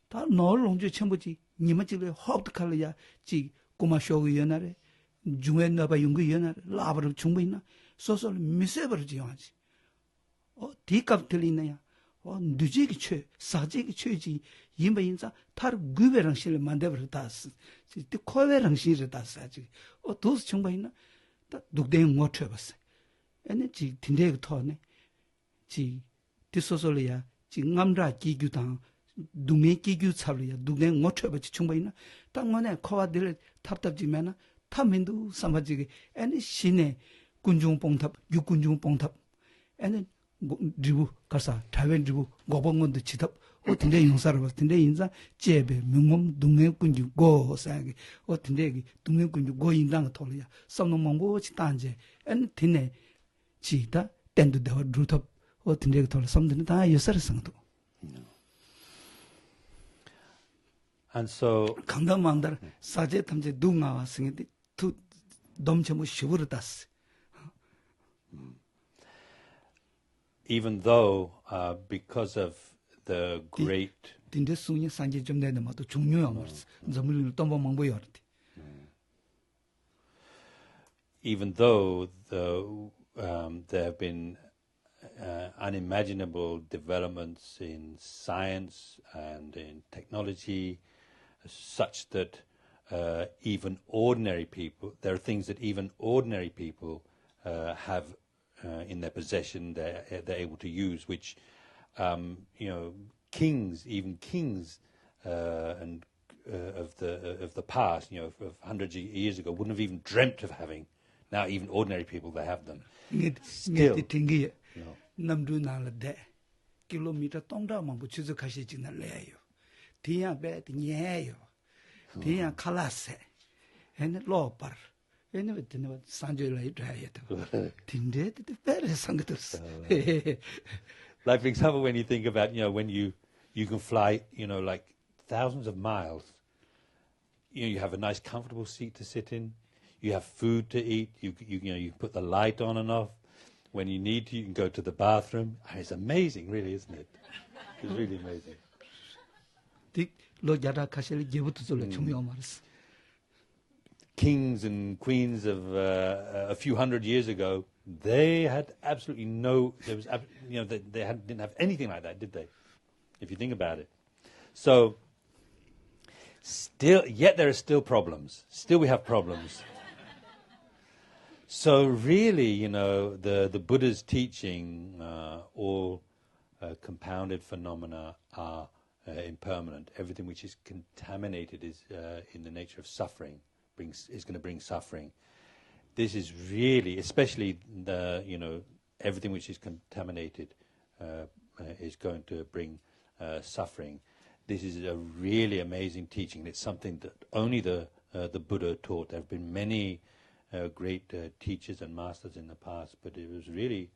다 너롱주 전부지 니마지를 허브칼이야 지 고마쇼고 연나래 중에 나바 용구 연나래 라버를 충분히나 소설 미세버지 하지 디캅 들리나야 누지기 최 사지기 최지 임바인자 타르 구베랑 실 만데버다스 지 코베랑 실다스 아지 도스 충분히나 다 독대 못 쳐봤어 아니 지 딘데 토네 지 디소설이야 지 남라 기규당 두메 기규 차리야 두네 못 쳐봤지 충분히나 땅만에 코와들 답답지면은 타민도 삼바지게 아니 신의 군중봉탑 육군중봉탑 아니 리부 가사 타웬 리부 고봉원도 지탑 어떤데 용사를 봤던데 인자 제베 명몸 동행군주 고사기 어떤데 동행군주 고인당 돌이야 섬농몽고 지단제 아니 드네 지다 땡도 더 루톱 어떤데 돌 섬드는 다 여설성도 And so 강담망달 사제 탐제 누가와 승인데 두 넘쳐뭐 쉬버렸다스 even though because of the great 딘데 숭이 산지 좀 내는 것도 중요한 거지. 점을 또 망보여. even though there have been unimaginable developments in science and in technology such that even ordinary people, there are things that even ordinary people have in their possession, they're able to use, which kings, even kings and of the past, of hundreds of years ago, wouldn't have even dreamt of having. Now, even ordinary people, they have them. Still, 남두 나라데 킬로미터 동다만 부치즈 가시지나 레요. 디야 베 니에요. 디야 칼라세. 에네 로퍼. 에네 베트네 산조레 드라이에도. 딘데 베레 상가들스. Like, for example, when you think about, when you can fly, like thousands of miles, you have a nice comfortable seat to sit in, you have food to eat, you put the light on and off. When you need to, you can go to the bathroom. It's amazing, really, isn't it? It's really amazing. Kings and queens of a few hundred years ago, they had absolutely they didn't have anything like that, did they? If you think about it. So, yet there are still problems. Still we have problems. So really, the Buddha's teaching, all compounded phenomena are impermanent. Everything which is contaminated is in the nature of suffering, is going to bring suffering. This is really, especially everything which is contaminated is going to bring suffering. This is a really amazing teaching. It's something that only the Buddha taught. There have been many great teachers and masters in the past, but it was really,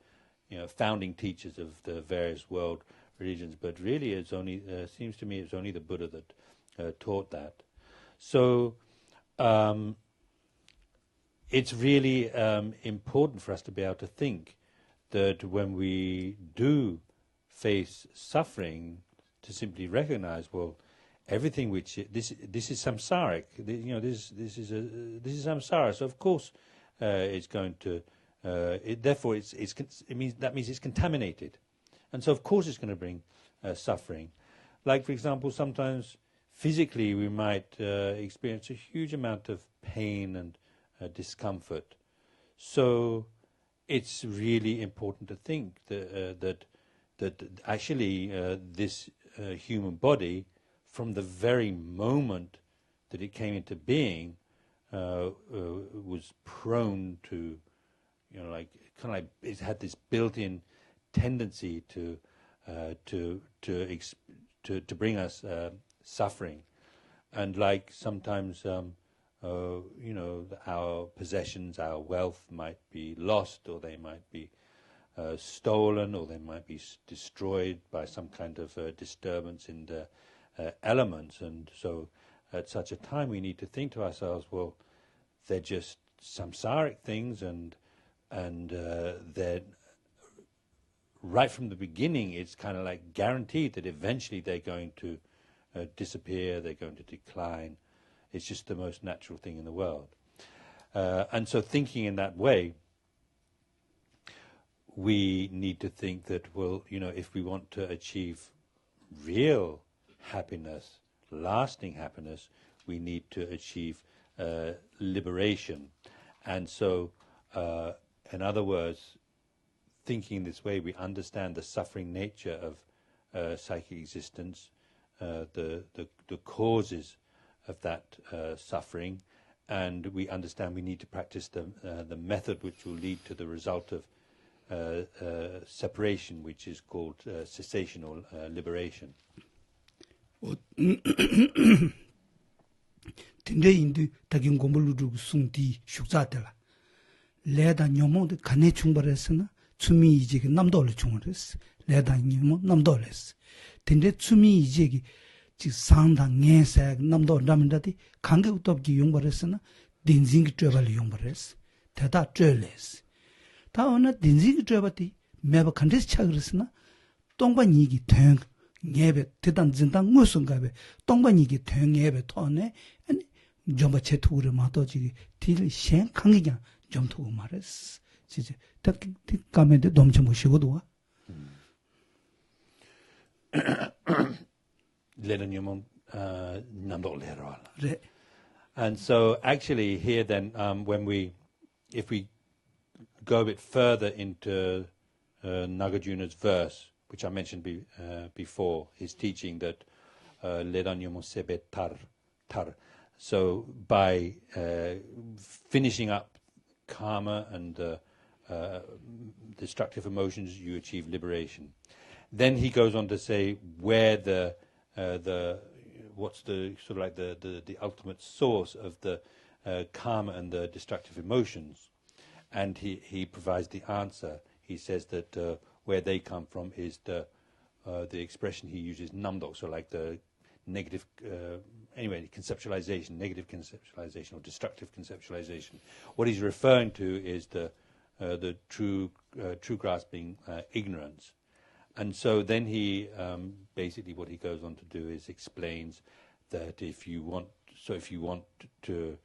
founding teachers of the various world religions. But really, it's only seems to me it's only the Buddha that taught that. So it's really important for us to be able to think that when we do face suffering, to simply recognize, well, everything which this is samsaric, this is samsara. So of course, it's going to. Therefore, it means it's contaminated, and so of course it's going to bring suffering. Like, for example, sometimes physically we might experience a huge amount of pain and discomfort. So it's really important to think that actually this human body, from the very moment that it came into being, was prone to, it had this built-in tendency to bring us suffering, and like sometimes, our possessions, our wealth might be lost, or they might be stolen, or they might be destroyed by some kind of disturbance in the elements. And so at such a time we need to think to ourselves, well, they're just samsaric things, and they're right from the beginning, it's kind of like guaranteed that eventually they're going to disappear, they're going to decline. It's just the most natural thing in the world. And so thinking in that way, we need to think that, well, if we want to achieve real happiness, lasting happiness, we need to achieve liberation. And so, in other words, thinking this way, we understand the suffering nature of psychic existence, the causes of that suffering, and we understand we need to practice the method which will lead to the result of separation, which is called cessation or liberation. Tinde indu tagin gombulu sungdi shukzatela. Leda nyomo de kane chungbaresna tsumi ijegi namdole chungres. Leda nyomo namdoles. Tinde tsumi ijegi 지 상당 녜색 남도 남인다디 관계 utop기 용벌했으나 딘징기 트래블 용벌했어 대다 트래블스 다오나 딘징기 트래블이 매버 컨디스 차그랬으나 똥반이기 된 예배 대단 진당 무슨가베 똥반이기 된 예배 토네 아니 좀바 체투를 마도지 딜 셴 관계냐 좀 두고 말했어 진짜 딱 가면데 넘쳐 보시고도 And so actually here then, if we go a bit further into Nagarjuna's verse, which I mentioned before, his teaching that Ledanyomo sebe tar. So by finishing up karma and destructive emotions, you achieve liberation. Then he goes on to say where what's the sort of like the ultimate source of the karma and the destructive emotions, and he provides the answer. He says that where they come from is the expression he uses namdok, so like the negative conceptualization, negative conceptualization or destructive conceptualization. What he's referring to is the true grasping ignorance. And so then he basically what he goes on to do is explains that if you want to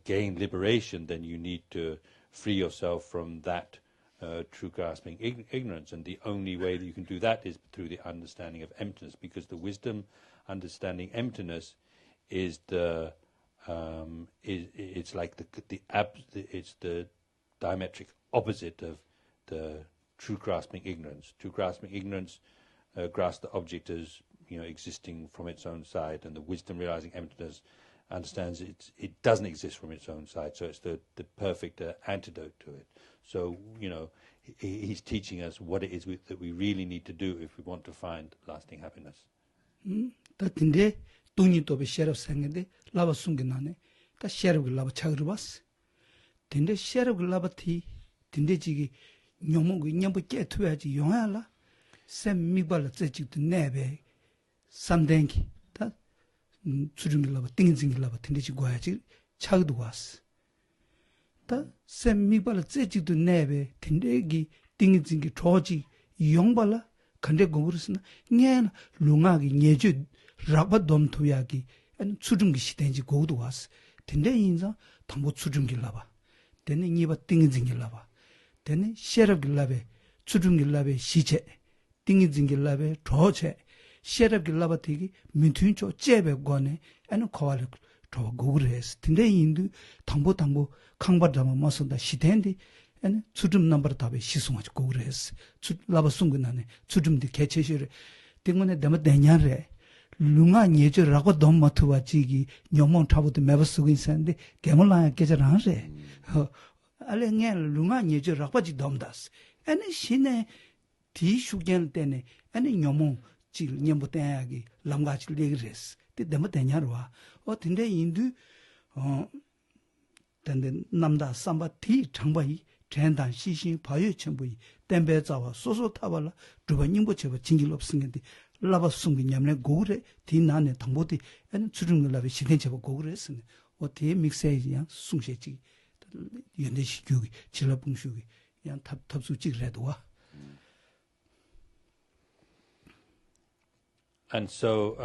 gain liberation, then you need to free yourself from that true grasping ignorance, and the only way that you can do that is through the understanding of emptiness, because the wisdom understanding emptiness is it's like it's the diametric opposite of the true grasping ignorance. True grasping ignorance grasps the object as existing from its own side, and the wisdom realizing emptiness understands it doesn't exist from its own side. So it's the perfect antidote to it. So he's teaching us what it is that we really need to do if we want to find lasting happiness. 근데 돈이 또 셰럽 생긴데 라바 숨기나네. 다 셰럽 라바 차그르바스. 근데 셰럽 라바티 근데 지기 녀몽고 녀부 깨투야지 용야라. 샘 미발 째직도 내배 삼den기 다 주중길라바 띵징길라바 근데 지 고야지 차그도 왔어. 샘 미발 째직도 내배 근데기 띵징기 조지 용발라 근데 고르스나 녜 룽아기 녜주 라바 돔토야기 안 주중기 시대인지 고도 왔어. 근데 인자 담보 주중길라바. 근데 니바 띵징길라바. 근데 셰럽길라베 주중길라베 시체 띵징길라베 조체 셰럽길라바 되기 민투인초 제베고네 안 코알 더 고르스. 근데 인도 담보 강바다마 마선다 시대인데 안 주중 넘버 답에 시송하지 고르스. 라바 숨근나네 주중디 개체시를 때문에 너무 대냐래. 룽아 녜저라고 돈 못와지기 녀몽 타부도 매버 쓰고 있었는데 개물라야 깨져라래. 알랭에 룽아 녜저라고지 domdas. 아니 신에 디슈겐 때네 아니 녀몽 질 녀부대야기 람가지 레그레스. 때 너무 대냐로와. 근데 인도 근데 남다 삼바티 장바이 전단 시신 바유 전부이 댐베자와 소소 타발라 두번님고 제가 진길 없는데 라바 숨기 냠네 고그레 디나네 당보디 엔 주중을 라베 시대 제가 고그레스네 어디 믹세이야 숭셰지 연대시 교기 질라봉슈기 양 탑수 찍래도와. And so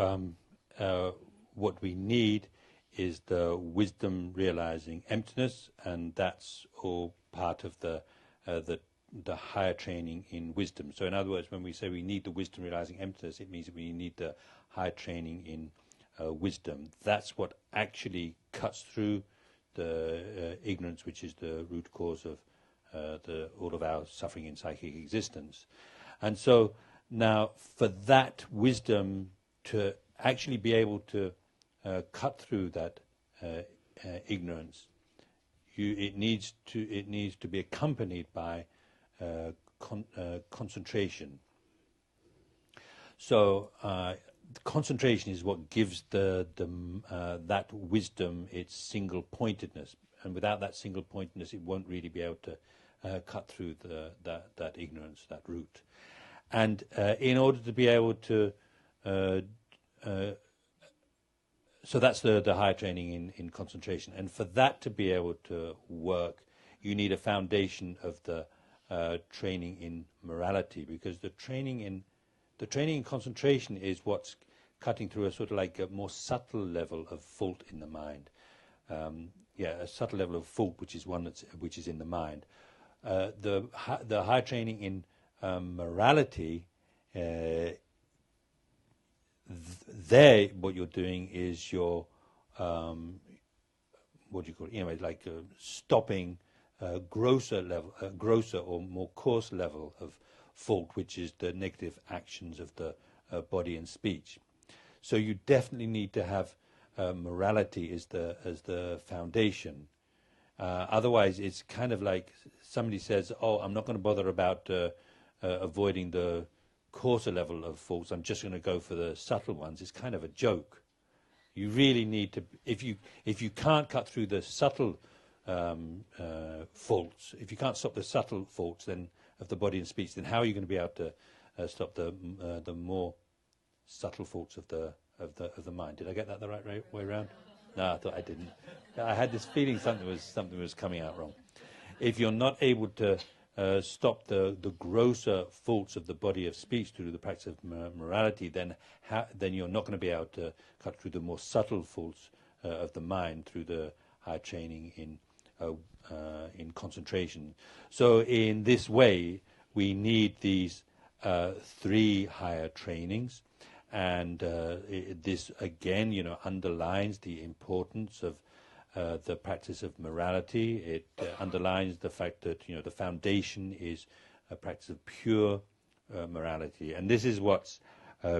what we need is the wisdom realizing emptiness, and that's all part of the higher training in wisdom. So in other words, when we say we need the wisdom realizing emptiness, it means that we need the higher training in wisdom. That's what actually cuts through the ignorance, which is the root cause of all of our suffering in psychic existence. And so now for that wisdom to actually be able to cut through that ignorance, it needs to be accompanied by concentration. So concentration is what gives that wisdom its single pointedness, and without that single pointedness, it won't really be able to cut through that ignorance, that root. And in order to be able to, so that's the higher training in concentration. And for that to be able to work, you need a foundation of the training in morality, because the training in concentration is what's cutting through a sort of like a more subtle level of fault in the mind. A subtle level of fault, which is in the mind. The high training in morality, there what you're doing is you're what do you call it? Like stopping grosser or more coarse level of fault, which is the negative actions of the body and speech. So you definitely need to have morality as the foundation. Otherwise, it's kind of like somebody says, "Oh, I'm not going to bother about avoiding the coarser level of faults. I'm just going to go for the subtle ones." It's kind of a joke. You really need to, if you can't cut through the subtle faults, if you can't stop the subtle faults then of the body and speech, then how are you going to be able to stop the more subtle faults of the mind? Did I get that the right way around? No, I thought I didn't. I had this feeling something was coming out wrong. If you're not able to stop the grosser faults of the body of speech through the practice of morality, then you're not going to be able to cut through the more subtle faults of the mind through the high training in concentration. So in this way, we need these 3 higher trainings. And this again, underlines the importance of the practice of morality. It underlines the fact that the foundation is a practice of pure morality, and this is what's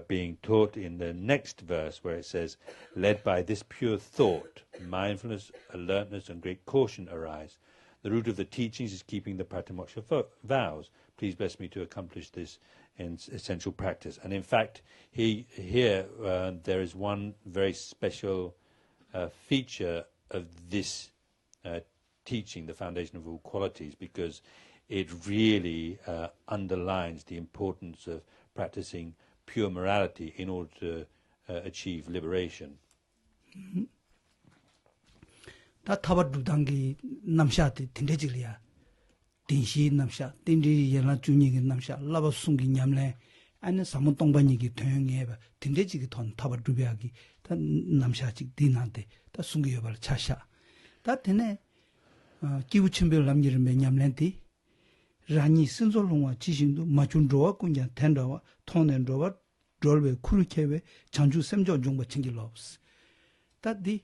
being taught in the next verse, where it says, "Led by this pure thought, mindfulness, alertness, and great caution arise. The root of the teachings is keeping the Pratimoksha vows. Please bless me to accomplish this essential practice." And in fact, here there is one very special feature of this teaching, the foundation of all qualities, because it really underlines the importance of practicing pure morality in order to achieve liberation. 다 타바두당기 남샤티 틴데지리아 딘시 남샤 딘디 예나 주니기 남샤 라바 숨기 냠래 아니 사문 동반이기 토용해봐 딘데지기 돈 타바두비하기 다 남샤직 딘한테 다 숨기여발 차샤 다 되네 기우침별 남기를 냠래티 라니 신솔롱와 지신도 마준로와 군자 텐더와 통nen로와 돌베 쿠르케베 장주 셈조 중바 챙길로 없어 다디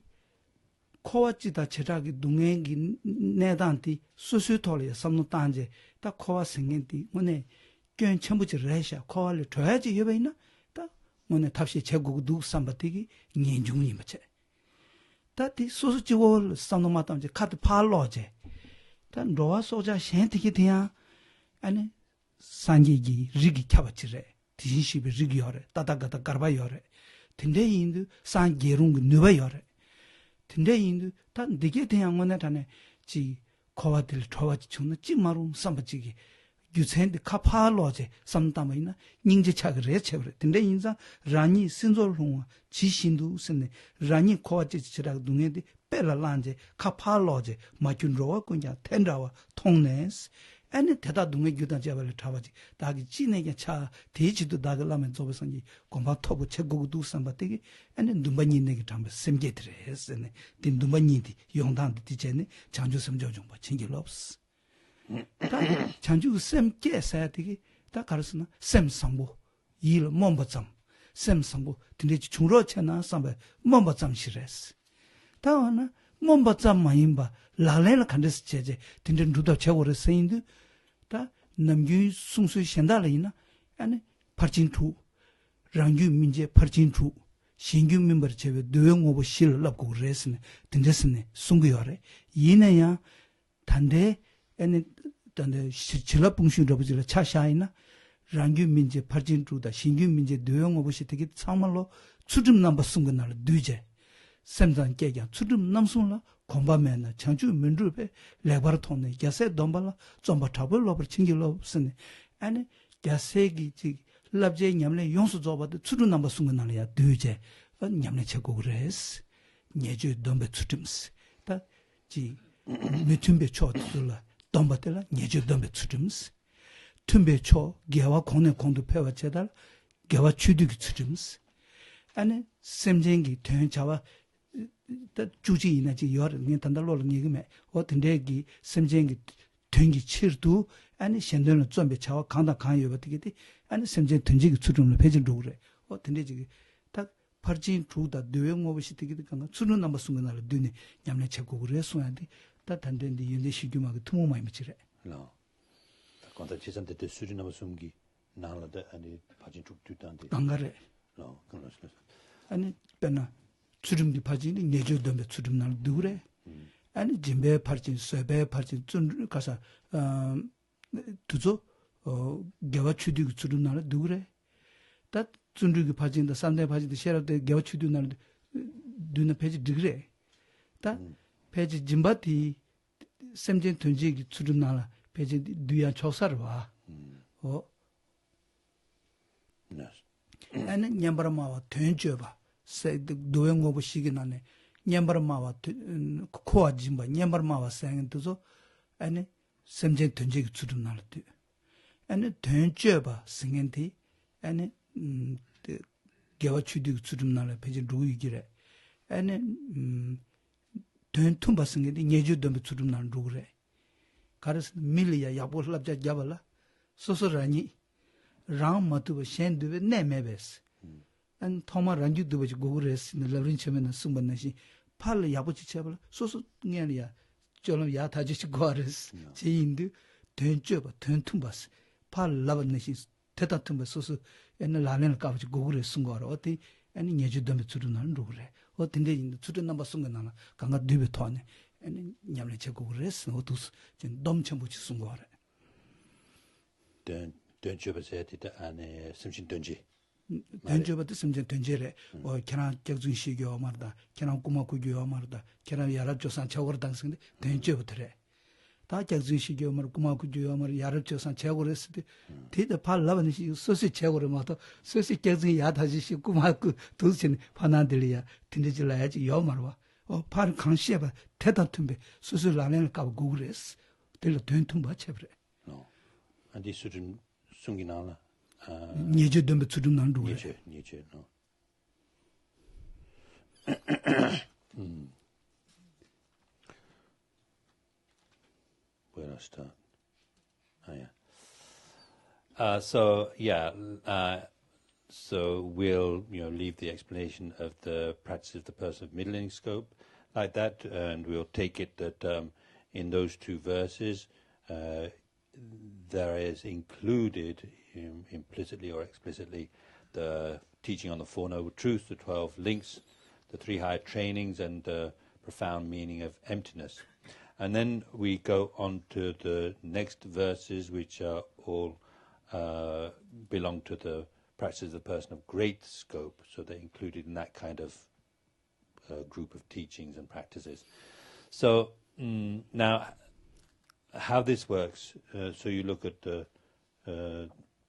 코와찌다 제작이 동행기 내단디 수수토리 삼노 단제 다 코와 생긴디 뭐네 견 전부지 레샤 코와를 줘야지 여베이나 다 뭐네 답시 제국 누 삼바티기 년중이 뭐체 다디 수수지고 삼노 마담제 카드 팔로제 다 로와 소자 셴티기 돼야 아니 산기기 리기 캬바치레 디신시비 리기요레 따다가다 가르바요레 틴데인도 산게룽 누바요레 근데 인도 다 되게 대양원에 다네 지 코와들 좋아지 죽는 찌마루 삼바지기 유센데 카파로제 삼담이나 닝제차그레 체브레 근데 인자 라니 신조롱 지신도 선네 라니 코와지 지라 동에데 빼라란제 카파로제 마춘로와 군자 텐다와 통네스 아니 대다 동에 유다 잡을 타바지 다기 지내게 차 대지도 다글라면 저버선지 공바 토부 체국도 삼바되기 아니 눈반이 내게 담을 셈게들에 했으네 딘 눈반이디 용단도 디제네 장주 섬조 좀 챙길 없어 다 장주 셈게 써야 되기 다 가르스나 셈상보 일 몸버점 셈상보 근데 중로체나 삼바 몸버점 시레스 다나 몸버점 마임바 라레를 간데스 제제 딘든 루도 제고를 쓰인데 다 남규 숭수 현달이나 아니 파진투 랑규 민제 파진투 신규 멤버 제외 도용 오버 실 럽고 그랬으네 든데스네 숨겨요래 이내야 단대 애니 단대 실럽 봉신 러브질 차샤이나 랑규 민제 파진주다 신규 민제 도용 오버 시 되게 참말로 추름 넘버 숨겨날 뒤제 샘단 깨야 추름 남숨라 공부하면 장주 민주배 레바르 통네 야세 dom발라 좀바 타블 러버 칭길로 쓰네 아니 야세기 지 랍제 냠레 용수 줘봐도 추름 넘버 숨겨날이야 뒤제 냠레 제고 그랬어 예주 dom베 추름스 다지 미tum베 초들라 dom바텔라 예주 dom베 추름스 tumbe 초 개와 공내 공도 배워 제달 개와 추득 추름스 아니 샘쟁기 된자와 다 주지이나 지 여러 년 단달로 얘기면 어떤데기 샘쟁기 된기 치르도 아니 현대는 좀be 차와 강다 강요 어떻게 돼 아니 샘쟁 된지기 추름을 배진도 그래 어떤데지 딱 파진 주다 도용 없이 되게 간가 추는 넘어 숨어날 눈에 냠내 제고 그래 소한데 다 단된데 연대 시규마가 투모 많이 미치래 no conta ci sente te suri na sumgi nalada ani 파진 쭉쭉단데 안 가래 no 그러스 아니 빼나 추름비 파진이 내줘던데 추름 날 누구래 아니 짐베 파진 쇠베 파진 준 가서 두조 개와 추디 추름 날 누구래 다 준르기 파진다 산대 파진다 셰라데 개와 추디 날 눈에 페이지 드그래 다 페이지 짐바티 샘진 던지기 추름 날 페이지 뒤야 초사를 와 아니 냠바라마와 된줘봐 세 도용 오버 시기나네 냠바라마와 코아 짐바 냠바라마와 생도서 아니 샘제 던지기 주름 날때 아니 된줘봐 승엔티 아니 개와 추디 주름 날에 페이지 루이기래 아니 된 툼바승게 예주도 주름 날 루그래 가르스 밀리야 야보랍자 잡발라 소소라니 ram matu shen duwe ne mebes an thoma ranju duwe gogures ne lavrin chemena sumban nashi pal yabuchi chebal soso ngeliya jolom ya taji gores je indu tencho ba tentum bas pal laban nashi teta tumba soso en lanen ka buchi gogures sungoro oti ani nyeju dame churunan rugre otinde indu churun namba sungana ganga duwe thone ani nyamle che gogures otus jen dom chembuchi sungore Dönce besedi de ane simchin dönce. Dönce batu simchin döncere. O kenan gekzun shigyo marda, kenan kumakugyo marda, kenan yarab josan chawar dangsinde dönce bature. Ta gekzun shigyo mar kumakugyo mar yarab josan chawar esdi. Tide pal laban shi sosi chawar mato sosi gekzun yadaji shi kumaku 도스친 파나들이야 딘데질라야지 요 말와. 파 강시에 봐 대단 tumbe 소스 라면을 까고 구그레스. 들로 된tum 봐 쳐버려. No. And this shouldn't Sunginala. Nije dumbe tsudum nan ruwe. Nije, no. Where I start? So we'll leave the explanation of the practice of the person of middling scope like that, and we'll take it that in those two verses. There is included implicitly or explicitly the teaching on the Four Noble Truths, the 12 links, the 3 higher trainings, and the profound meaning of emptiness. And then we go on to the next verses, which are all belong to the practice of the person of great scope, so they're included in that kind of group of teachings and practices. So now, how this works, so you look at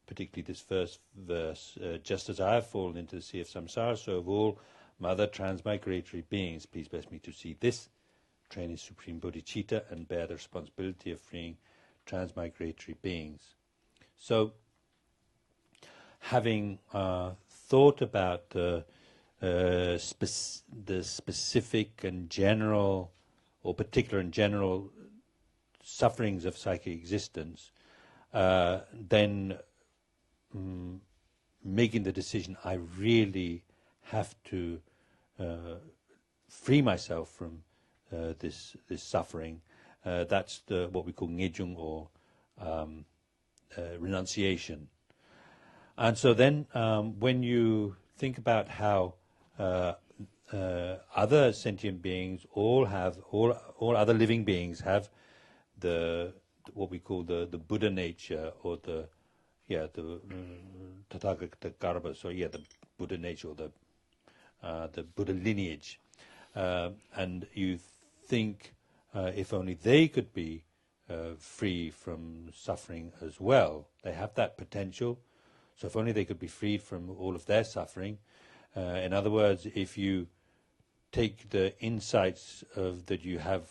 particularly this first verse, just as I have fallen into the sea of samsara, so of all mother transmigratory beings, please bless me to see this, train in supreme bodhicitta and bear the responsibility of freeing transmigratory beings. So, having thought about the specific and general, or particular and general sufferings of psychic existence, then making the decision, I really have to free myself from this suffering. That's what we call ngejung, or renunciation. And so then when you think about how other sentient beings all other living beings have what we call the Buddha nature, or the Tathagata Garbha, so the Buddha nature, or the Buddha lineage. And you think if only they could be free from suffering as well. They have that potential. So if only they could be freed from all of their suffering. In other words, if you take the insights that you have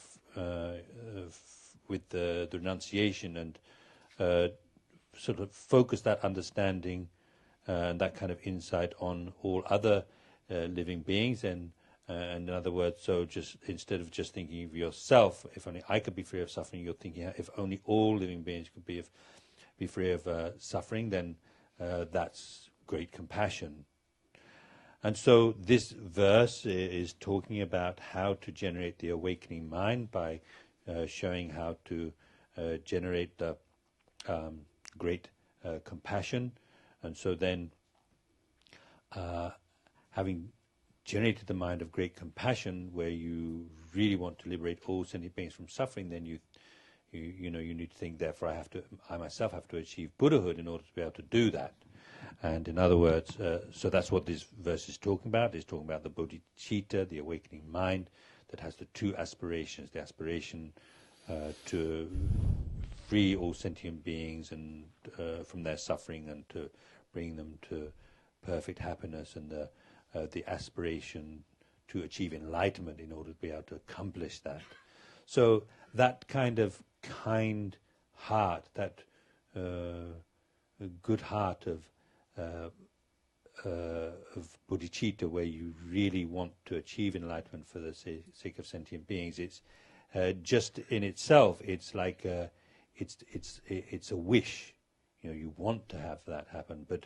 with the renunciation and sort of focus that understanding and that kind of insight on all other living beings, and in other words, so just instead of just thinking of yourself, if only I could be free of suffering, you're thinking if only all living beings could be free of suffering, then that's great compassion. And so this verse is talking about how to generate the awakening mind by showing how to generate the great compassion. And so then, having generated the mind of great compassion, where you really want to liberate all sentient beings from suffering, then you need to think, therefore I myself have to achieve Buddhahood in order to be able to do that. And in other words, so that's what this verse is talking about. It's talking about the bodhicitta, the awakening mind, that has the two aspirations: the aspiration to free all sentient beings and from their suffering, and to bring them to perfect happiness, and the aspiration to achieve enlightenment in order to be able to accomplish that. So that kind of kind heart, that good heart of bodhicitta, where you really want to achieve enlightenment for the sake of sentient beings, it's just in itself, it's like it's a wish. You want to have that happen, but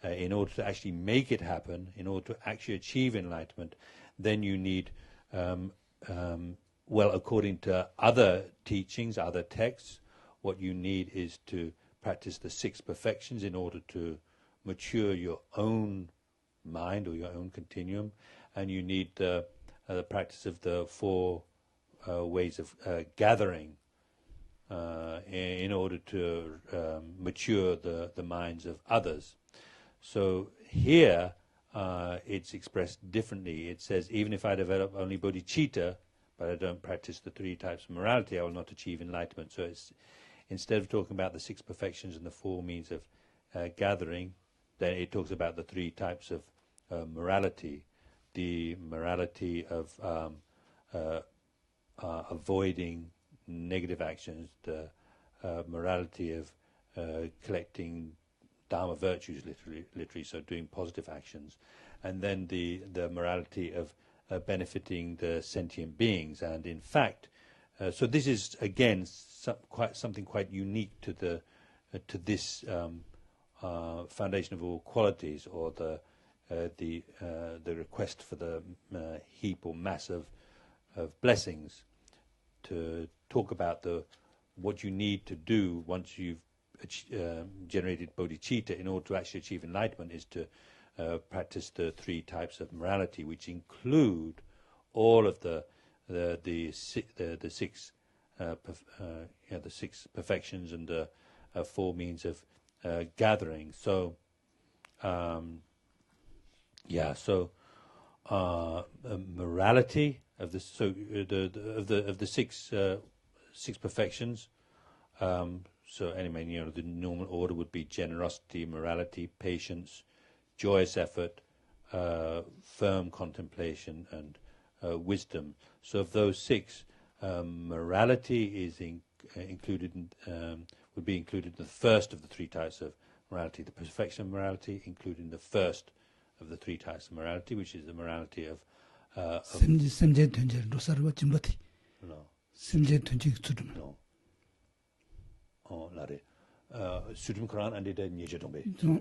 in order to actually make it happen, in order to actually achieve enlightenment, then you need, according to other teachings, other texts, what you need is to practice the 6 perfections in order to mature your own mind or your own continuum, and you need the practice of the 4 ways of gathering in order to mature the minds of others. So here it's expressed differently. It says, even if I develop only bodhicitta, but I don't practice the 3 types of morality, I will not achieve enlightenment. So it's, instead of talking about the 6 perfections and the 4 means of gathering, then it talks about the 3 types of morality. The morality of avoiding negative actions, the morality of collecting Dharma virtues, literally, so doing positive actions, and then the morality of benefiting the sentient beings. And in fact, so this is again something quite unique to this foundation of all qualities, or the request for the heap or mass of blessings, to talk about what you need to do once you've generated bodhicitta in order to actually achieve enlightenment, is to practice the 3 types of morality, which include all of the 6 perfections and the 4 means of gathering. So morality of the 6 perfections. So anyway, the normal order would be generosity, morality, patience, joyous effort, firm contemplation, and wisdom. So of those 6, morality is included would be included in the first of the 3 types of morality. The perfection of morality included in the first of the 3 types of morality, which is the morality of no.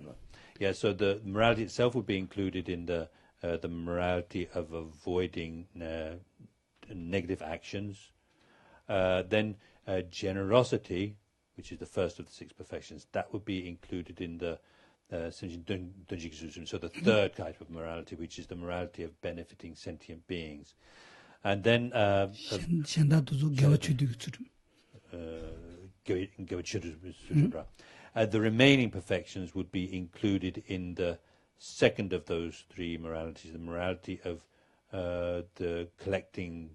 No. Yeah, so the morality itself would be included in the morality of avoiding negative actions. Then generosity, which is the first of the 6 perfections, that would be included in the so the third type of morality, which is the morality of benefiting sentient beings. And then the remaining perfections would be included in the second of those three moralities, the morality of the collecting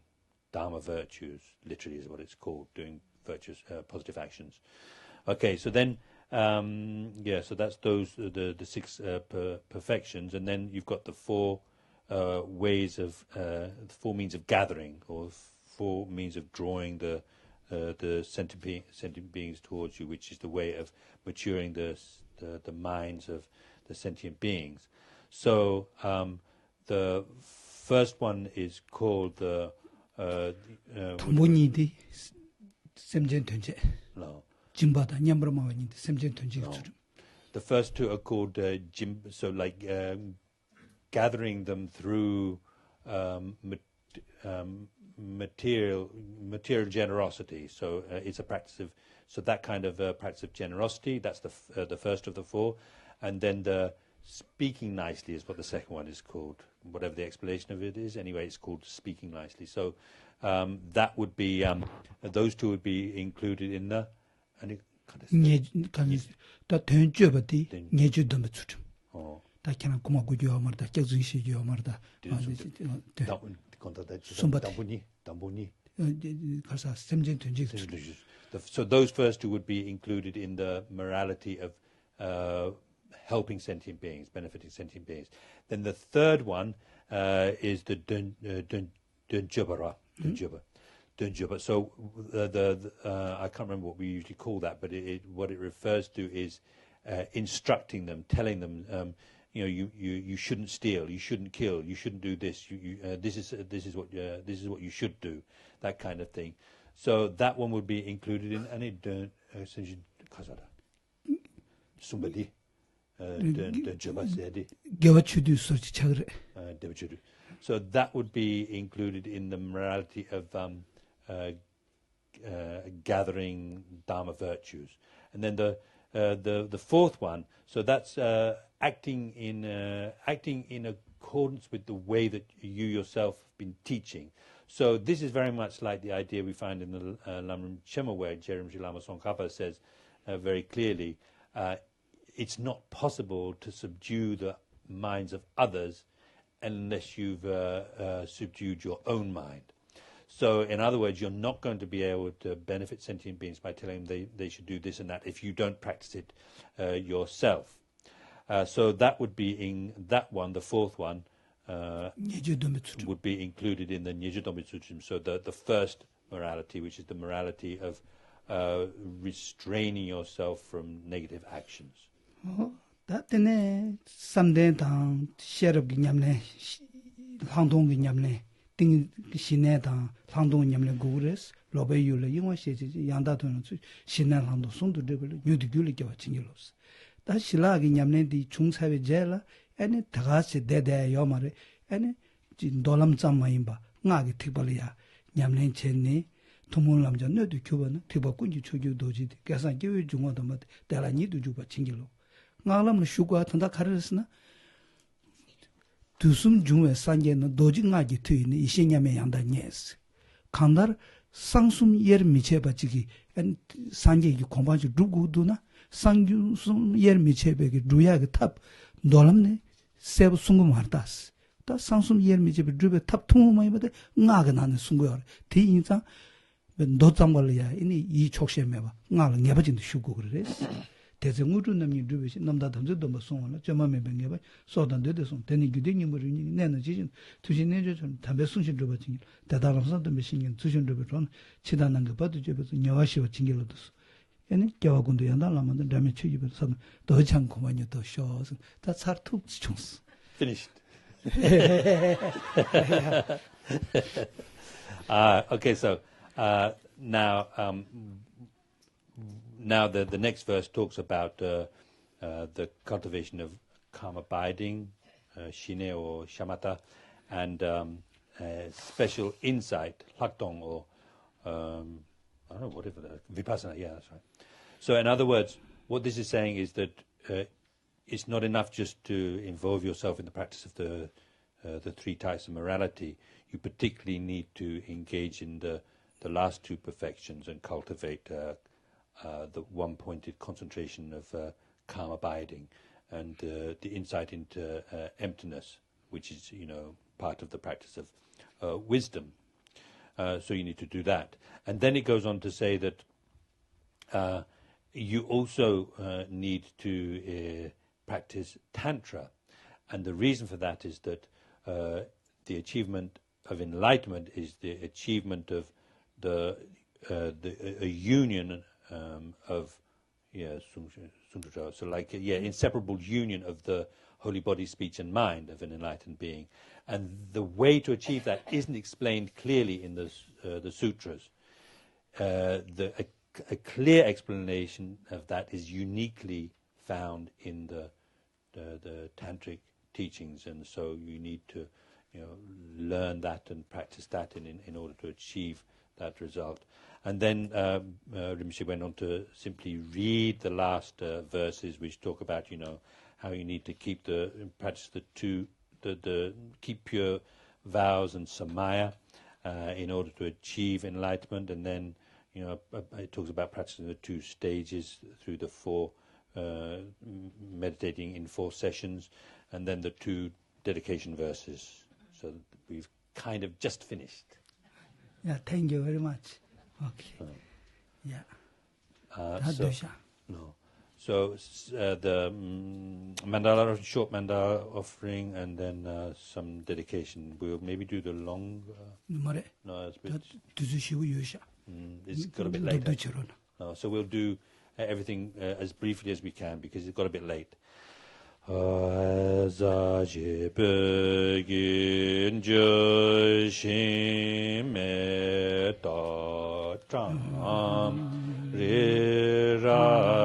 Dharma virtues, literally is what it's called, doing virtuous, positive actions. Okay, so then, so that's those, the six perfections, and then you've got the four ways of, four means of gathering, or four means of drawing the sentient beings towards you, which is the way of maturing the minds of the sentient beings. So the first one is called the no. The first two are called so like gathering them through material generosity. So it's a practice of, so that kind of practice of generosity. That's the first of the four, and then the speaking nicely is what the second one is called. Whatever the explanation of it is, anyway, it's called speaking nicely. So that would be those two would be included in the. So those first two would be included in the morality of helping sentient beings, benefiting sentient beings. Then the third one is the Dunjubara. So I can't remember what we usually call that, but what it refers to is instructing them, telling them, you shouldn't steal, you shouldn't kill, you shouldn't do this. This is what you should do, that kind of thing. So that one would be included in any somebody. So that would be included in the morality of gathering Dharma virtues, and then the fourth one. So that's acting in accordance with the way that you yourself have been teaching. So this is very much like the idea we find in the Lamrim Chema, where Jerim Lama Tsongkhapa says very clearly, it's not possible to subdue the minds of others unless you've subdued your own mind. So in other words, you're not going to be able to benefit sentient beings by telling them they should do this and that if you don't practice it yourself. So that would be in that one, the fourth one, would be included in the Nyejudombe Tsutrim. So the first morality, which is the morality of restraining yourself from negative actions. That's something sherab nyamne, Hangdong nyamne, Ding Shineta, Hangdong nyamle gores, Lobe Yula, you want Yandaton, Shina Hando, soon to devil, you the Gully Chingilos. That Shilagi nyamne, the Chungs have a jailer, and it Tagasi dead yomare, and it Dolam Zamaimba, Nagi Tibalia, Nyamne Chenny, Tumulam Jano, the Cuban, Tibakunji Chuju Doji, Gasan give you Jumodamat, that I need to do but Chingilo. Ngalam sugar tanda karisna tusum jungwe sanje no doji ngaji tuini ishinyame yanda nyes kandar sangsum yer miche bachigi en sanje gi kombanji dugu duna sangsum yer miche begi duya gi tap dolamne seb sungum hartas ta sangsum yer miche be drube tap tumu mai bade ngaga nane sungoyor ti insa ndo zambalya ini I chokshe meba ngala ngebajin shugo gres 대세 우주남이 두베시 남다 던져도 뭐 송을 저맘에 병해봐 소단데도 송 되니 규定님으로 내는 지진 투신내죠 좀 담배 순신 들어버진 대단함서도 몇신경 투신 들어버던 치다는 거 봐도 저에서 녀와시와 징길로도 얘는 겨와군도 연달라면 담배 취입에서 더 장고만요 더 쇼스 다 살툭 총스 finished. Okay, so now the next verse talks about the cultivation of calm abiding, shine or shamatha, and special insight, lakdong or I don't know, whatever, vipassana, yeah, that's right. So in other words, what this is saying is that it's not enough just to involve yourself in the practice of the 3 types of morality. You particularly need to engage in the last 2 perfections and cultivate the one-pointed concentration of calm abiding and the insight into emptiness, which is, part of the practice of wisdom. So you need to do that. And then it goes on to say that you also need to practice Tantra. And the reason for that is that the achievement of enlightenment is the achievement of a union of so like inseparable union of the holy body, speech and mind of an enlightened being. And the way to achieve that isn't explained clearly in the sutras. A clear explanation of that is uniquely found in the tantric teachings, and so you need to learn that and practice that in order to achieve that result. And then Rinpoche went on to simply read the last verses, which talk about how you need to practice keep pure vows and samaya in order to achieve enlightenment. And then it talks about practicing the 2 stages through the 4 meditating in 4 sessions, and then the 2 dedication verses. So we've kind of just finished. Yeah, thank you very much. Okay. Yeah. So the mandala, short mandala offering, and then some dedication. We'll maybe do the long. No, it's a bit. It's got a bit late. No, so we'll do everything as briefly as we can because it's got a bit late. Re ra